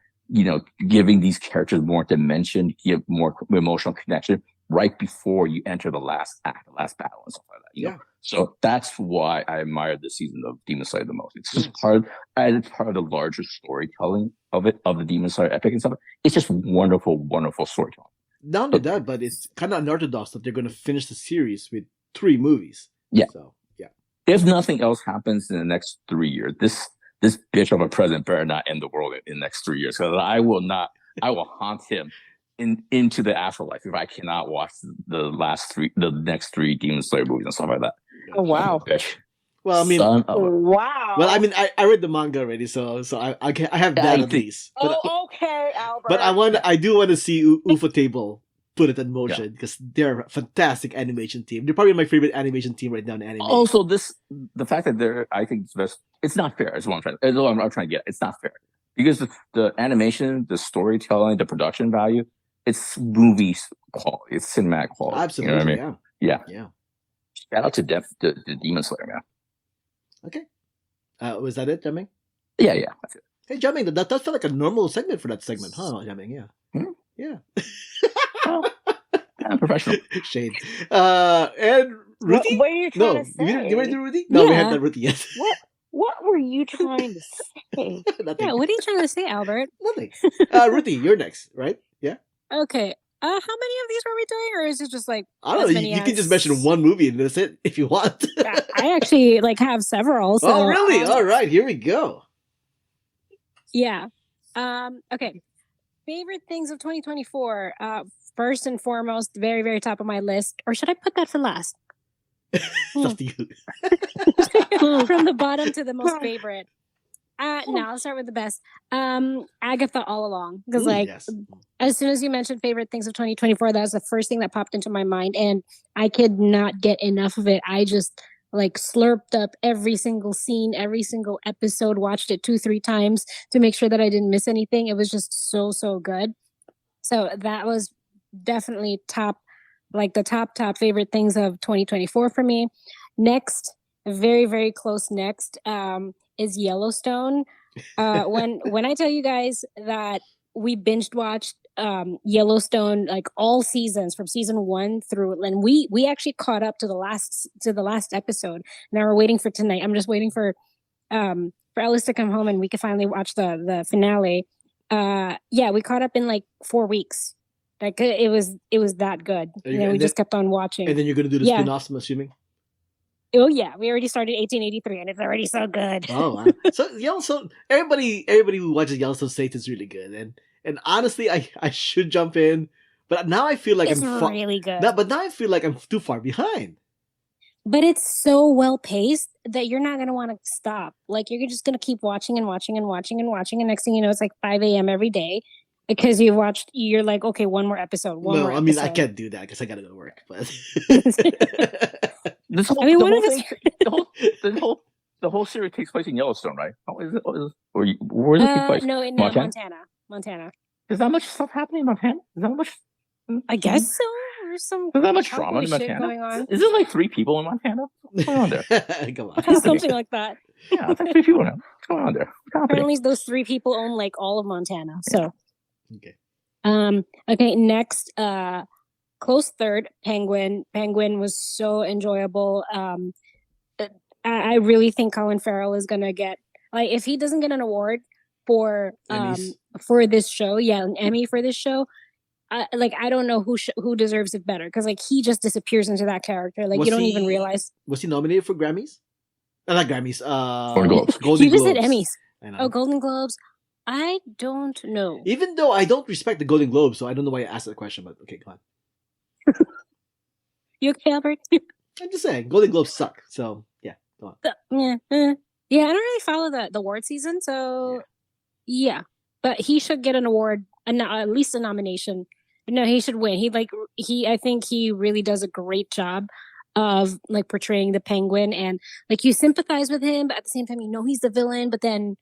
giving these characters more dimension, give more emotional connection. right before you enter the last act, the last battle, and stuff like that. You know, so that's why I admired this season of Demon Slayer the most. It's just it's part of the larger storytelling of the Demon Slayer epic and stuff. It's just wonderful, wonderful storytelling. Not only that, but it's kind of unorthodox that they're going to finish the series with 3 movies. Yeah. So yeah. If nothing else happens in the next 3 years, this bitch of a president better not end the world in the next 3 years, because I will haunt him into the afterlife if I cannot watch the next 3 Demon Slayer movies and stuff like that. Oh wow! Bitch. Well, I mean, wow. Well, I mean, I read the manga already, so I have that at least. But, okay, Albert. But I do want to see Ufotable put it in motion, because they're a fantastic animation team. They're probably my favorite animation team right now in anime. Also, the fact that I think it's not fair. Is what I'm trying to get. It's not fair because the animation, the storytelling, the production value, it's movie quality. It's cinematic quality. Absolutely, you know what I mean? Yeah. Shout out to the Demon Slayer, man. Okay. Was that it, Jiaming? Yeah, that's it. Hey, Jiaming, that felt like a normal segment for that segment, huh, Jiaming? Yeah. Hmm? Yeah. Well, I'm professional. Shade. And Ruthy? What are you trying to say? You ready to do Ruthy? No, we haven't done Ruthy yet. What were you trying to say? Nothing. Yeah, what are you trying to say, Albert? Nothing. Ruthy, you're next, right? Yeah. Okay. How many of these were we doing, or is it just like I don't know. You can just mention one movie and that's it if you want. I actually have several. So, oh, really? All right, here we go. Yeah. Okay. Favorite things of 2024. First and foremost, very, very top of my list. Or should I put that for last? It's up to you. From the bottom to the most favorite. No, I'll start with the best. Agatha All Along. Because as soon as you mentioned favorite things of 2024, that was the first thing that popped into my mind. And I could not get enough of it. I just slurped up every single scene, every single episode, watched it 2-3 times to make sure that I didn't miss anything. It was just so, so good. So that was definitely the top favorite things of 2024 for me. Next, very, very close next, is Yellowstone. When I tell you guys that we binged watched Yellowstone all seasons from season 1 through, and we actually caught up to the last episode. Now we're waiting for tonight. I'm just waiting for Ellis to come home and we could finally watch the finale. We caught up in 4 weeks. It was that good. We just kept on watching. And then you're gonna do the spin-offs, I'm assuming. Oh yeah, we already started 1883, and it's already so good. Oh wow! So Yellowstone, everybody who watches Yellowstone states it's really good, and honestly, I should jump in, but now I feel like it's really good. But now I feel like I'm too far behind. But it's so well paced that you're not gonna want to stop. You're just gonna keep watching and watching and watching and watching, and next thing you know, it's 5 a.m. every day. Because you've watched, you're okay, one more episode. I mean, I can't do that because I gotta go to work. But the whole series takes place in Yellowstone, right? Where does it take place? No, in Montana. Is that much stuff happening in Montana? Is that much? I guess so. There's some. Is that much drama in Montana going on? Is it 3 people in Montana? What's going on there? Come on. Something like that. Yeah, it's 3 people now. What's going on there? Apparently, those 3 people own all of Montana. So. Okay. Okay. Next, close third, Penguin. Penguin was so enjoyable. I really think Colin Farrell is gonna get if he doesn't get an award for this show, an Emmy for this show. I don't know who deserves it better because he just disappears into that character. You don't even realize. Was he nominated for Grammys? Not Grammys. Golden Globes. He just said Emmys. Oh, Golden Globes. I don't know. Even though I don't respect the Golden Globes, so I don't know why you asked that question, but okay, come on. You okay, Albert? I'm just saying, Golden Globes suck, so yeah, go on. Yeah, I don't really follow the award season, so yeah. But he should get an award, at least a nomination. No, he should win. I think he really does a great job of portraying the Penguin, and you sympathize with him, but at the same time, he's the villain, but then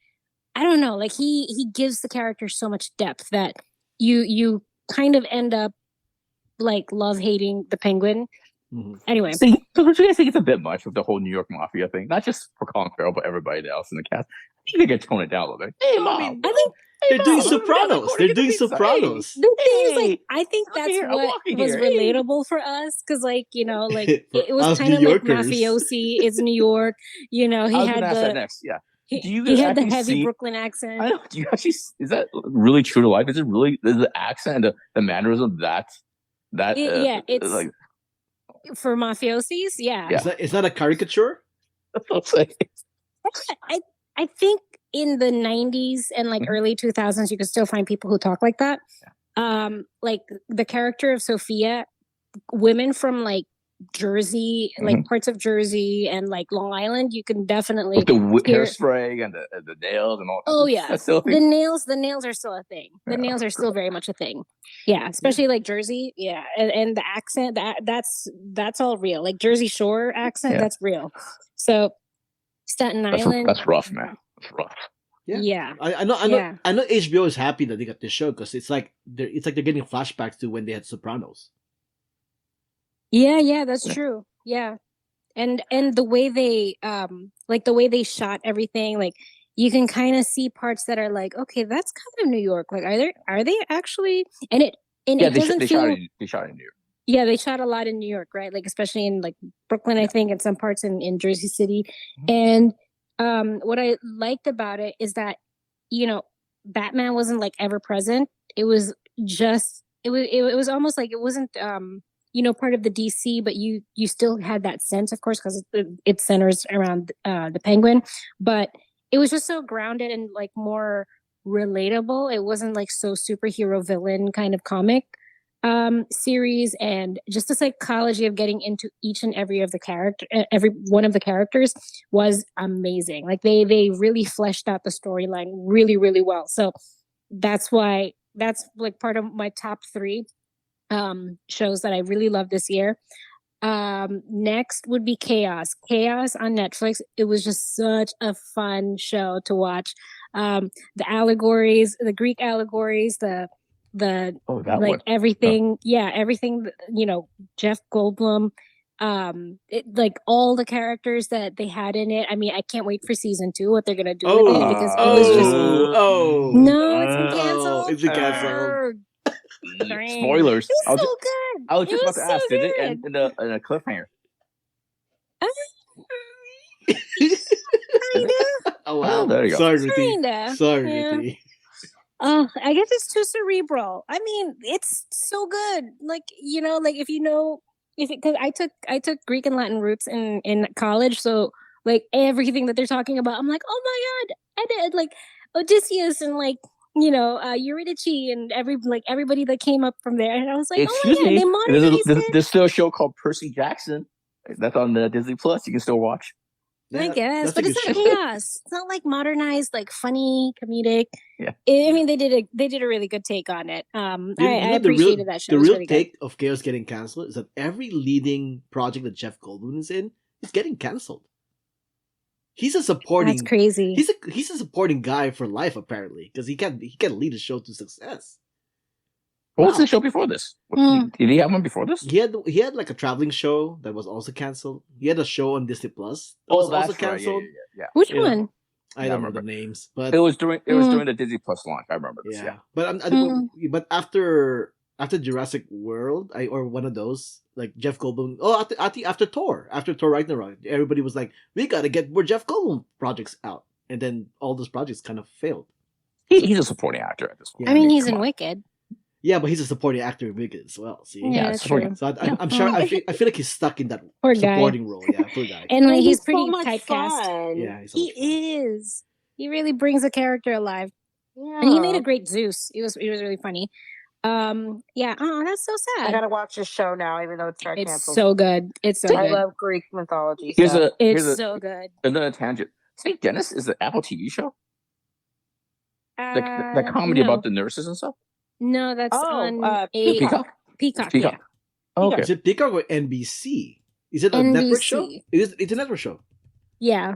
I don't know, he gives the character so much depth that you kind of end up love hating the Penguin. Mm-hmm. Anyway, so don't you guys think it's a bit much with the whole New York Mafia thing? Not just for Colin Farrell, but everybody else in the cast. I think they could tone it down a little bit. Hey, Mom. They're doing no, Sopranos. I'm They're recording doing the pizza. Sopranos. The thing is, like, Hey, I think I'm that's here, I'm what walking was here. Hey. relatable for us, because, like, you know, like For it was us kind of New like Yorkers. mafiosi. It's New York, you know. I He was going had to ask that the next. Yeah. Do you he guys had the actually heavy see? Brooklyn I accent. know. Do you actually? Is that really true to life? Is it really? Is the accent and the mannerism that Yeah, it's like for mafiosis. Yeah, yeah? Is that a caricature? That's what I'm saying. I think in the 90s and like Mhm. early 2000s, you could still find people who talk like that. Like the character of Sophia, women from like Jersey, like parts of Jersey and like Long Island, you can definitely With the hear. hairspray and the nails and all. Oh yeah, That's still a the thing. nails are still a thing. The nails are still very much a thing. Yeah, especially like Jersey. Yeah, and the accent that's all real. Like Jersey Shore accent, Yeah. that's real. So Staten Island. That's rough, man. That's rough. Yeah. I know Yeah. HBO is happy that they got this show because it's like they're getting flashbacks to when they had Sopranos. Yeah, that's Yeah. true. Yeah. And the way they like the way they shot everything, like you can kind of see parts that are like, okay, that's kind of New York. Like are they actually, and it Yeah, doesn't they feel shot it in New York. Yeah, they shot a lot in New York, right? Like especially in like Brooklyn, I think, and some parts in Jersey City. And what I liked about it is that, you know, Batman wasn't like ever present. It was just it was almost like it wasn't you know, part of the DC, but you still had that sense, of course, because it centers around the Penguin, but it was just so grounded and like more relatable. It wasn't like so superhero villain kind of comic series, and just the psychology of getting into each and every of the character, every one of the characters was amazing. Like they really fleshed out the storyline really, really well. So that's why that's like part of my top 3 shows that I really love this year. Next would be Chaos on Netflix. It was just such a fun show to watch. The allegories, the Greek allegories, the that like one. everything, everything, you know, Jeff Goldblum, like all the characters that they had in it. I mean, I can't wait for season 2, what they're gonna do with it, because it was just no, it's been canceled. It's been canceled. Spoilers. It was so good. I was just about to ask, did it good. end in a cliffhanger? Oh wow! There you go. Sorry, Ruthy. Kinda. Sorry, Yeah. Ruthy. I guess it's too cerebral. I mean, it's so good. Like, you know, like if you know, because I took Greek and Latin roots in college, so like everything that they're talking about, I'm like, oh my god, I did like Odysseus and like, you know, Eurydice and everybody that came up from there, and I was like, Excuse oh my god, me. they modernized it. There's still a show called Percy Jackson. That's on Disney Plus. You can still watch. I guess, that's but a it's good not show. chaos. It's not like modernized, like funny, comedic. Yeah. I mean, they did a really good take on it. I appreciated that show. The It was real really take of Chaos getting canceled is that every leading project that Jeff Goldblum is in is getting canceled. He's a supporting. That's crazy. He's a supporting guy for life apparently because he can lead a show to success. What was the show before this? Did he have one before this? He had like a traveling show that was also canceled. He had a show on Disney Plus that was also canceled. Yeah. Which one? I don't remember the names, but it was during the Disney Plus launch. I remember this. Yeah. But after Jurassic World, or one of those, like Jeff Goldblum. Oh, after Thor Ragnarok, everybody was like, we got to get more Jeff Goldblum projects out, and then all those projects kind of failed. He's a supporting actor at this point. Yeah, I mean, he's in Wicked. Yeah, but he's a supporting actor in Wicked as well. See, Yeah, true. So I'm sure I feel like he's stuck in that Poor supporting guy. role. Yeah, poor guy. And like he's pretty so much typecast. fun. Yeah, he's He is. He really brings the character alive. Yeah. And he made a great Zeus. It was really funny. Yeah. Oh, that's so sad. I gotta watch this show now, even though it's canceled. It's so good. It's so I good. love Greek mythology. It's so good. Another tangent. St. Dennis is an Apple TV show. The comedy about the nurses and stuff. No, that's on Peacock. Peacock. Peacock. Yeah. Oh, okay. Is it Peacock or NBC? Is it a network show? It's a network show. Yeah.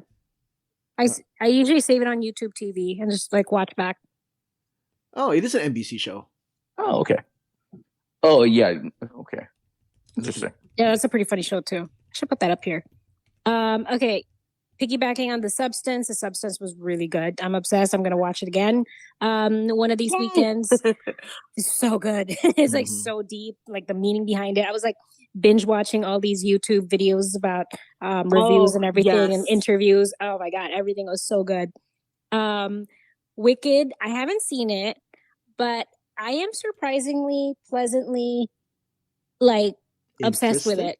I usually save it on YouTube TV and just like watch back. Oh, it is an NBC show. Oh, okay. Oh, yeah. Okay. Interesting. Yeah, that's a pretty funny show too. I should put that up here. Okay. piggybacking on the substance was really good. I'm obsessed. I'm gonna watch it again. One of these weekends. It's so good. It's like so deep, like the meaning behind it. I was like binge watching all these YouTube videos about reviews and everything and interviews. Oh my god, everything was so good. Wicked, I haven't seen it, but I am surprisingly pleasantly like obsessed with it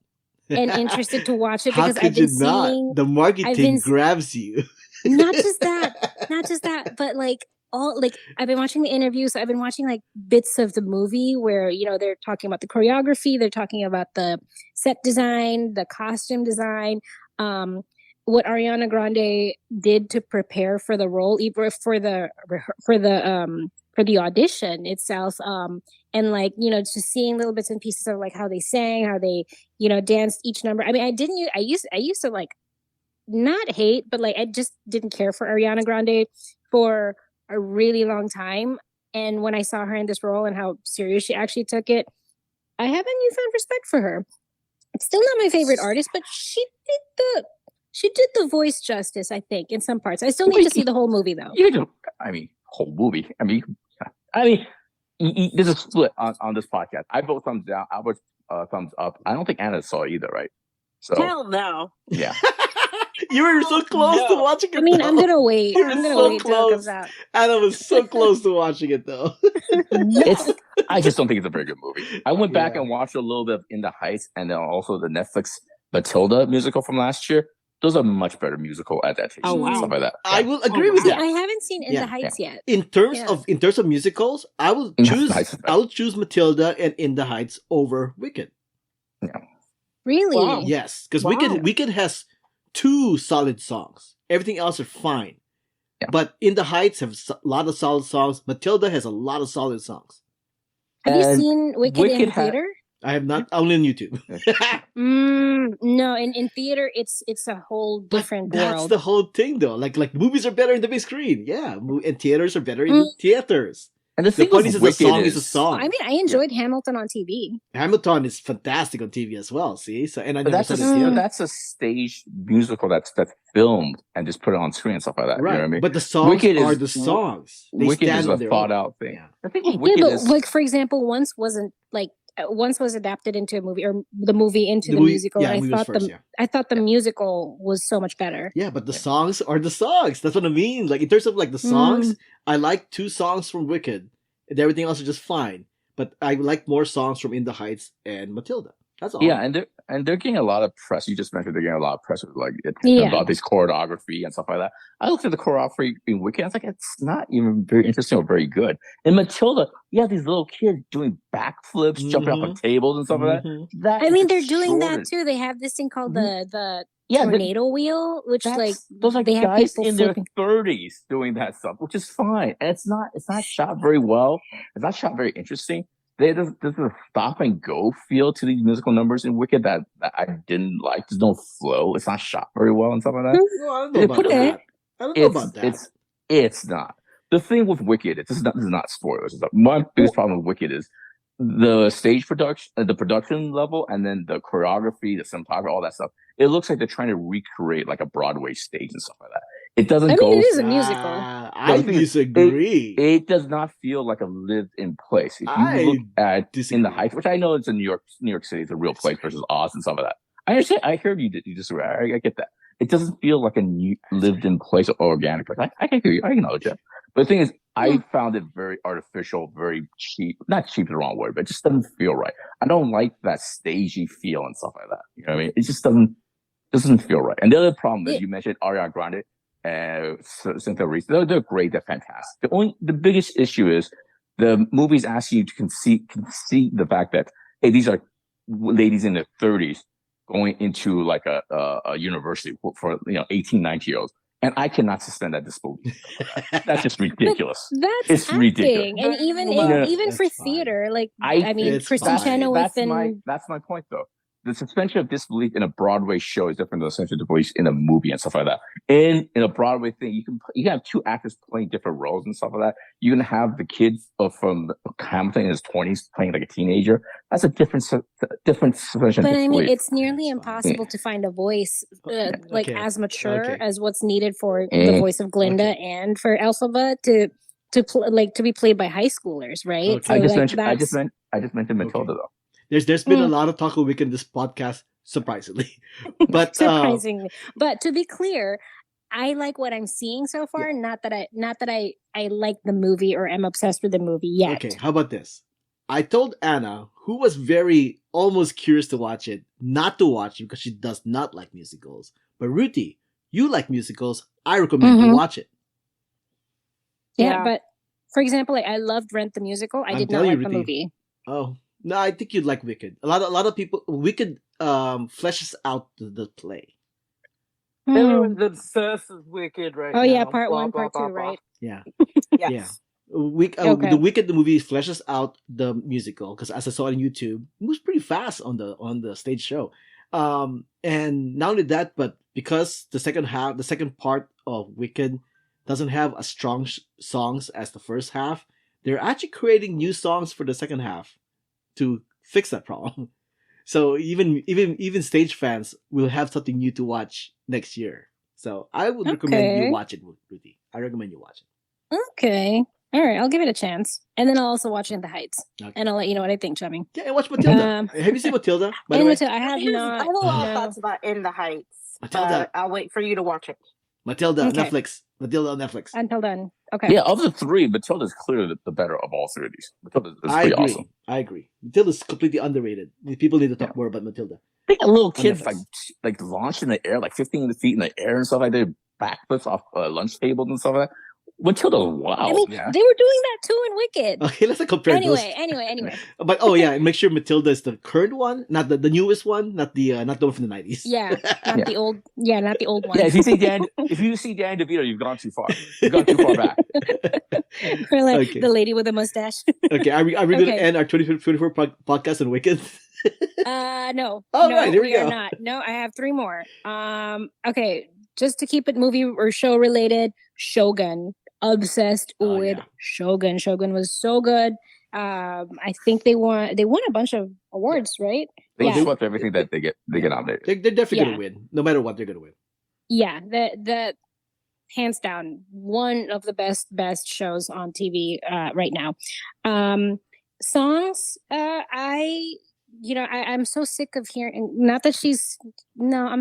and interested to watch it because I've been seeing the marketing grabs you. not just that, but like all like I've been watching the interviews. I've been watching like bits of the movie where they're talking about the choreography, they're talking about the set design, the costume design, what Ariana Grande did to prepare for the role, even for the audition itself, and like just seeing little bits and pieces of like how they sang, how they danced each number. I mean, I used to like not hate, but like I just didn't care for Ariana Grande for a really long time. And when I saw her in this role and how serious she actually took it, I have a newfound respect for her. It's still not my favorite artist, but she did the voice justice, I think, in some parts. I still need to see the whole movie though. Whole movie. There's a split on this podcast. I vote thumbs down. I vote thumbs up. I don't think Anna saw it either, right? So hell no. Yeah. You were so close to watching it. I mean, I'm gonna wait. I'm gonna wait till it comes out. Anna was so close to watching it though. I just don't think it's a very good movie. I went back and watched a little bit of In the Heights and then also the Netflix Matilda musical from last year. Those are much better musical adaptations and stuff like that. I will agree with that. I haven't seen In the Heights yet. In terms of musicals, I will choose Matilda and In the Heights over Wicked. Yeah. Really? Wow. Yes, because Wicked has 2 solid songs. Everything else are fine. Yeah. But In the Heights have a lot of solid songs. Matilda has a lot of solid songs. Have you seen Wicked in theater? I have not. Only on YouTube. No, in theater, it's a whole different world. That's the whole thing, though. Like movies are better in the big screen. Yeah, and theaters are better in the theaters. And the thing is, a song is a song. I mean, I enjoyed Hamilton on TV. Hamilton is fantastic on TV as well. See, and I never that's a staged musical that's filmed and just put it on screen and stuff like that. Right, you know what I mean? But the songs are the songs. They Wicked stand is on a thought out thing. Yeah. I think Wicked is like for example, once was adapted into a movie, or the movie into the musical. Yeah, and I thought the musical was so much better. Yeah, but the songs are the songs. That's what I mean. Like in terms of like the songs, I like 2 songs from Wicked, and everything else is just fine. But I like more songs from In the Heights and Matilda. That's all. Yeah, and they're getting a lot of press. You just mentioned they're getting a lot of press with about this choreography and stuff like that. I looked at the choreography in Wicked. I was like, it's not even very interesting or very good. In Matilda, you have these little kids doing backflips, jumping off of tables and stuff like that. I mean, they're doing that too. They have this thing called the tornado wheel, which those are guys in their 30s doing that stuff, which is fine. And it's not shot very well. It's not shot very interesting. There's a stop and go feel to these musical numbers in Wicked that I didn't like. There's no flow. It's not shot very well and stuff like that. Well, I don't know about that. I don't know about that. It's not. The thing with Wicked, this is not spoilers. My biggest problem with Wicked is the stage production, the production level, and then the choreography, the cinematography, all that stuff. It looks like they're trying to recreate like a Broadway stage and stuff like that. It doesn't go. It is a musical. I disagree. It does not feel like a lived-in place. If you look at In the Heights, which I know it's in New York City, it's a real place versus Oz and stuff like that. I understand. I heard you disagree. I get that. It doesn't feel like a lived-in place or organic place. I can hear you. I acknowledge that. But the thing is, I found it very artificial, very cheap. Not cheap is the wrong word, but it just doesn't feel right. I don't like that stagey feel and stuff like that. You know what I mean? It just doesn't feel right. And the other problem is, you mentioned Ariana Grande and Cynthia Reese. They're great. They're fantastic. The biggest issue is the movie's asking you to concede the fact that, hey, these are ladies in their 30s going into like a university for 18, 19-year-olds. And I cannot suspend that disbelief. That's just ridiculous. It's ridiculous. And even for theater, like I mean, Kristen Chenoweth that's my point though. the suspension of disbelief in a Broadway show is different than the suspension of disbelief in a movie and stuff like that. In a Broadway thing, you can have two actors playing different roles and stuff like that. You can have the kid from Hamilton in his 20s playing like a teenager. That's a different suspension But of I mean, disbelief. it's nearly That's fine. impossible to find a voice like Okay. as mature Okay. as what's needed for the voice of Glinda and for Elphaba to be played by high schoolers, right? Okay. I just that's mentioned Matilda though. There's been a lot of talk of Wicked in this podcast, surprisingly. But surprisingly. But to be clear, I like what I'm seeing so far. Not that I like the movie or am obsessed with the movie yet. okay, how about this? I told Anna, who was very almost curious to watch it, not to watch it because she does not like musicals. But Ruthy, you like musicals. I recommend you watch it. Yeah, but for example, like I loved Rent the musical. I did not like the movie. Oh no, I think you'd like Wicked. A lot of people. Wicked fleshes out the play. Everyone's obsessed with Wicked right now. Oh yeah, part 1, part 2, right? Yeah. Yes. Yeah. The Wicked the movie fleshes out the musical because as I saw on YouTube, it moves pretty fast on the stage show. And not only that, but because the second part of Wicked doesn't have as strong songs as the first half, they're actually creating new songs for the second half to fix that problem. So even stage fans will have something new to watch next year. So I would recommend you watch it, Ruthy. I recommend you watch it. Okay. All right, I'll give it a chance. And then I'll also watch In the Heights. Okay. And I'll let you know what I think, Jiaming. Yeah, and watch Matilda. Have you seen Matilda? By the way? I have not. I have a lot of thoughts about In the Heights. Matilda. I'll wait for you to watch it. Matilda on Okay. Netflix. Matilda on Netflix. Until then. Okay. Yeah, of the three, Matilda's clearly the better of all three of these. Matilda's I pretty agree. awesome. I agree. Matilda's completely underrated. People need to talk more about Matilda. I think a little kid Netflix. like launched in the air, like 15 feet in the air and stuff like that, backflips off lunch tables and stuff like that. Matilda, wow. I mean, yeah. they were doing that too in Wicked. Okay, let's not compare those. Anyway. But and make sure Matilda is the current one, not the newest one, not the one from the 90s. Yeah, not the old. Yeah, not the old one. Yeah, if you see Dan DeVito, you've gone too far. You've gone too far back. Or like Okay. the lady with the mustache. Okay, are we going to end our 2024 podcast on Wicked? No. Oh, no, right, here we are go. not. No, I have 3 more. Okay, just to keep it movie or show related, Shogun. Obsessed with Shogun. Shogun was so good. I think they won a bunch of awards, right? They swept everything that they get nominated. They're definitely going to win. No matter what, they're going to win. Yeah, the hands down one of the best shows on TV right now. Songs, I'm so sick of hearing, I'm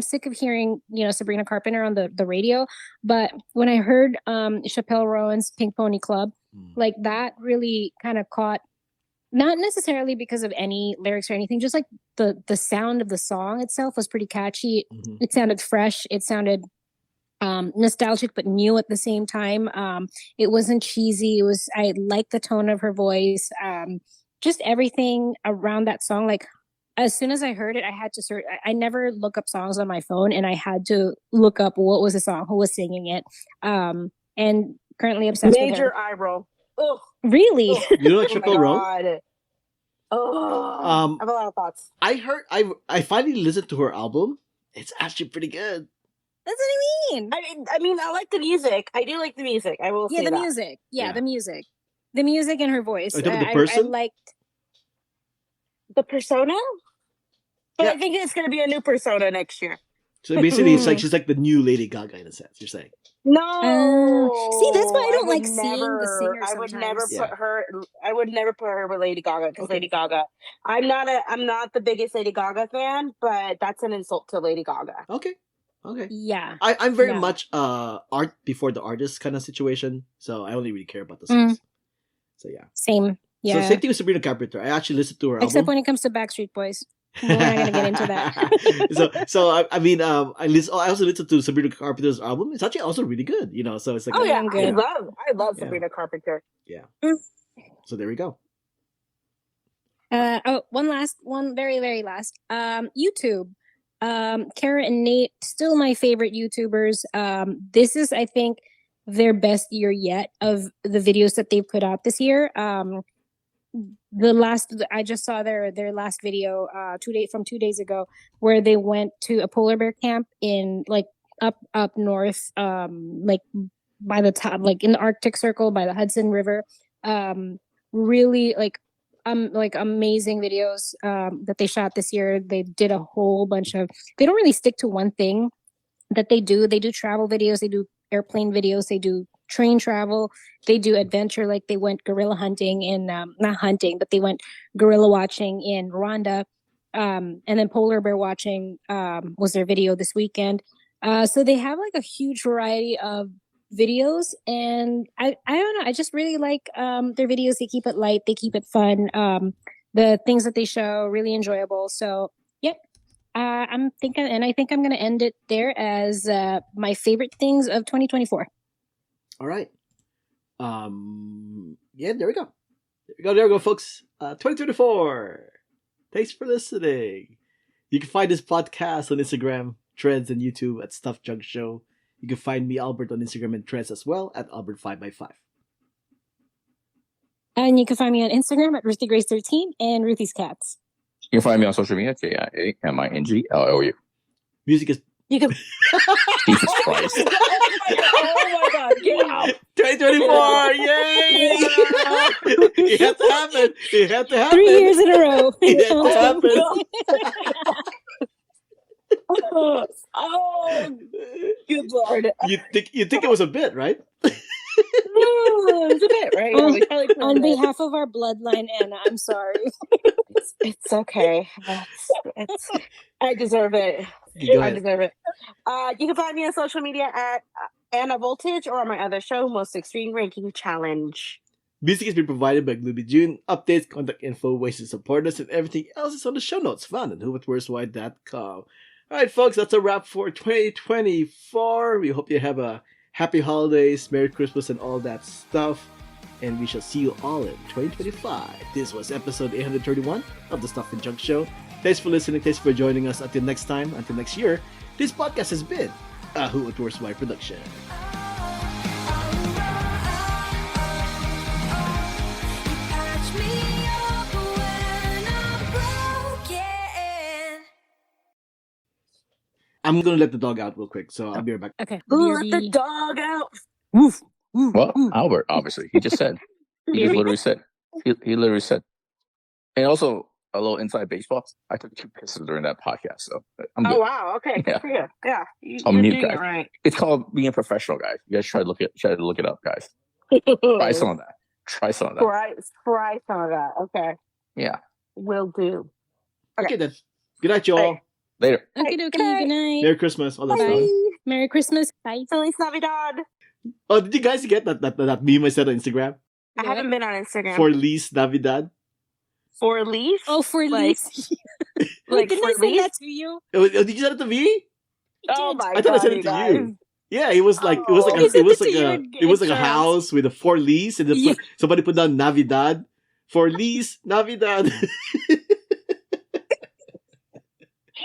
sick of hearing, Sabrina Carpenter on the radio. But when I heard Chappelle Rowan's Pink Pony Club, like that really kind of caught, not necessarily because of any lyrics or anything, just like the sound of the song itself was pretty catchy. Mm-hmm. It sounded fresh. It sounded nostalgic but new at the same time. It wasn't cheesy. I liked the tone of her voice. Just everything around that song. Like as soon as I heard it, I had to search. I never look up songs on my phone, and I had to look up what was the song, who was singing it. And currently obsessed with Major her. eye roll. Ugh. Really? Ugh. You know what, Oh my Chappelle Roan? God. Oh, I have a lot of thoughts. I finally listened to her album. It's actually pretty good. That's what I mean. I mean, I like the music. I do like the music. I will say The that. music. Yeah. The music and her voice. Are you talking about the person? I liked The persona? But Yeah. I think it's going to be a new persona next year. So basically, it's like she's like the new Lady Gaga in a sense. You're saying? No. See, that's why I don't would like seeing the singer I would never sometimes. put her. I would never put her with Lady Gaga because Lady Gaga. I'm not the biggest Lady Gaga fan, but that's an insult to Lady Gaga. Okay. Yeah. I'm very No. much art before the artist kind of situation. So I only really care about the songs. So yeah. Same. Yeah. So same thing with Sabrina Carpenter. I actually listened to her Except album. when it comes to Backstreet Boys. We're not gonna get into that. so I also listened to Sabrina Carpenter's album. It's actually also really good, So it's like Oh yeah, good. I love Yeah. Sabrina Carpenter. So there we go. One very, very last. YouTube. Kara and Nate, still my favorite YouTubers. This is, I think, their best year yet of the videos that they've put out this year. I just saw their last video 2 days ago, where they went to a polar bear camp in like up north, like by the top, like in the Arctic Circle by the Hudson River. Really like amazing videos that they shot this year. They did a whole bunch of, they don't really stick to one thing that they do. They do travel videos, they do airplane videos, they do train travel, they do adventure. Like they went gorilla hunting in not hunting, but they went gorilla watching in Rwanda. And then polar bear watching was their video this weekend. So they have like a huge variety of videos, and I don't know, I just really like their videos. They keep it light, they keep it fun. The things that they show really enjoyable. So yep, I'm thinking, and I think I'm going to end it there as my favorite things of 2024. All right. Yeah, there we go. There we go, folks. 2024. Thanks for listening. You can find this podcast on Instagram, Threads, and YouTube at Stuff Junk Show. You can find me, Albert, on Instagram and Threads as well at Albert5x5. And you can find me on Instagram at RuthyGrace13 and Ruthy's Cats. You can find me on social media, JIAMINGLLU. Music is... You can. Jesus Christ. Oh my God! Get out. 2024! Yay! It had to happen. It had to happen. 3 years in a row. It had to happen. Oh, good Lord. You think it was a bit, right? It's a bit, right? Oh, We probably put on it. behalf of our bloodline, Anna, I'm sorry. It's okay. It's I deserve it. Go I ahead. deserve it. You can find me on social media at Anna Voltage or on my other show, Most Extreme Ranking Challenge. Music has been provided by Gloomy June. Updates, contact info, ways to support us, and everything else is on the show notes found at whowhatwhereswhy.com. Alright, folks, that's a wrap for 2024. We hope you have a happy holidays, Merry Christmas, and all that stuff. And we shall see you all in 2025. This was episode 831 of the Stuff and Junk Show. Thanks for listening. Thanks for joining us. Until next time, until next year, this podcast has been a Who What Where's Why production. I'm gonna let the dog out real quick, so I'll be right back. Okay. Let the dog out. Woof. Well, Albert, obviously, he just said. He just literally said. He literally said. And also, a little inside baseball. I took 2 pisses during that podcast, so I'm good. Oh wow! Okay, good Yeah. for you. Yeah, you're mute, doing guys. it right. It's called being a professional, guys. You guys try to look it up, guys. Try some of that. Try some of that. Try some of that. Okay, Yeah. will do. Okay then. Good night, y'all. Hey. Later. Okay, Okay. good night. Merry Christmas, all that Bye. stuff. Merry Christmas. Bye. Feliz Navidad. Oh, did you guys get that meme I said on Instagram? I haven't been on Instagram. For Liz Navidad. For leaf? Oh, for Like- Lise. like Didn't for I send leaf? that to you? Oh, did you send it to me? Oh my I thought I God, sent it you to guys. you. Yeah, it was like Oh. a He sent it to you it was in like a church. house with a 4 Liz, and then Yeah. somebody put down Navidad. For Liz Navidad.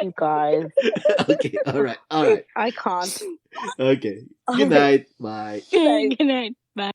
You guys. Okay, all right. I can't. Okay. Good night. Bye. Good night. Bye.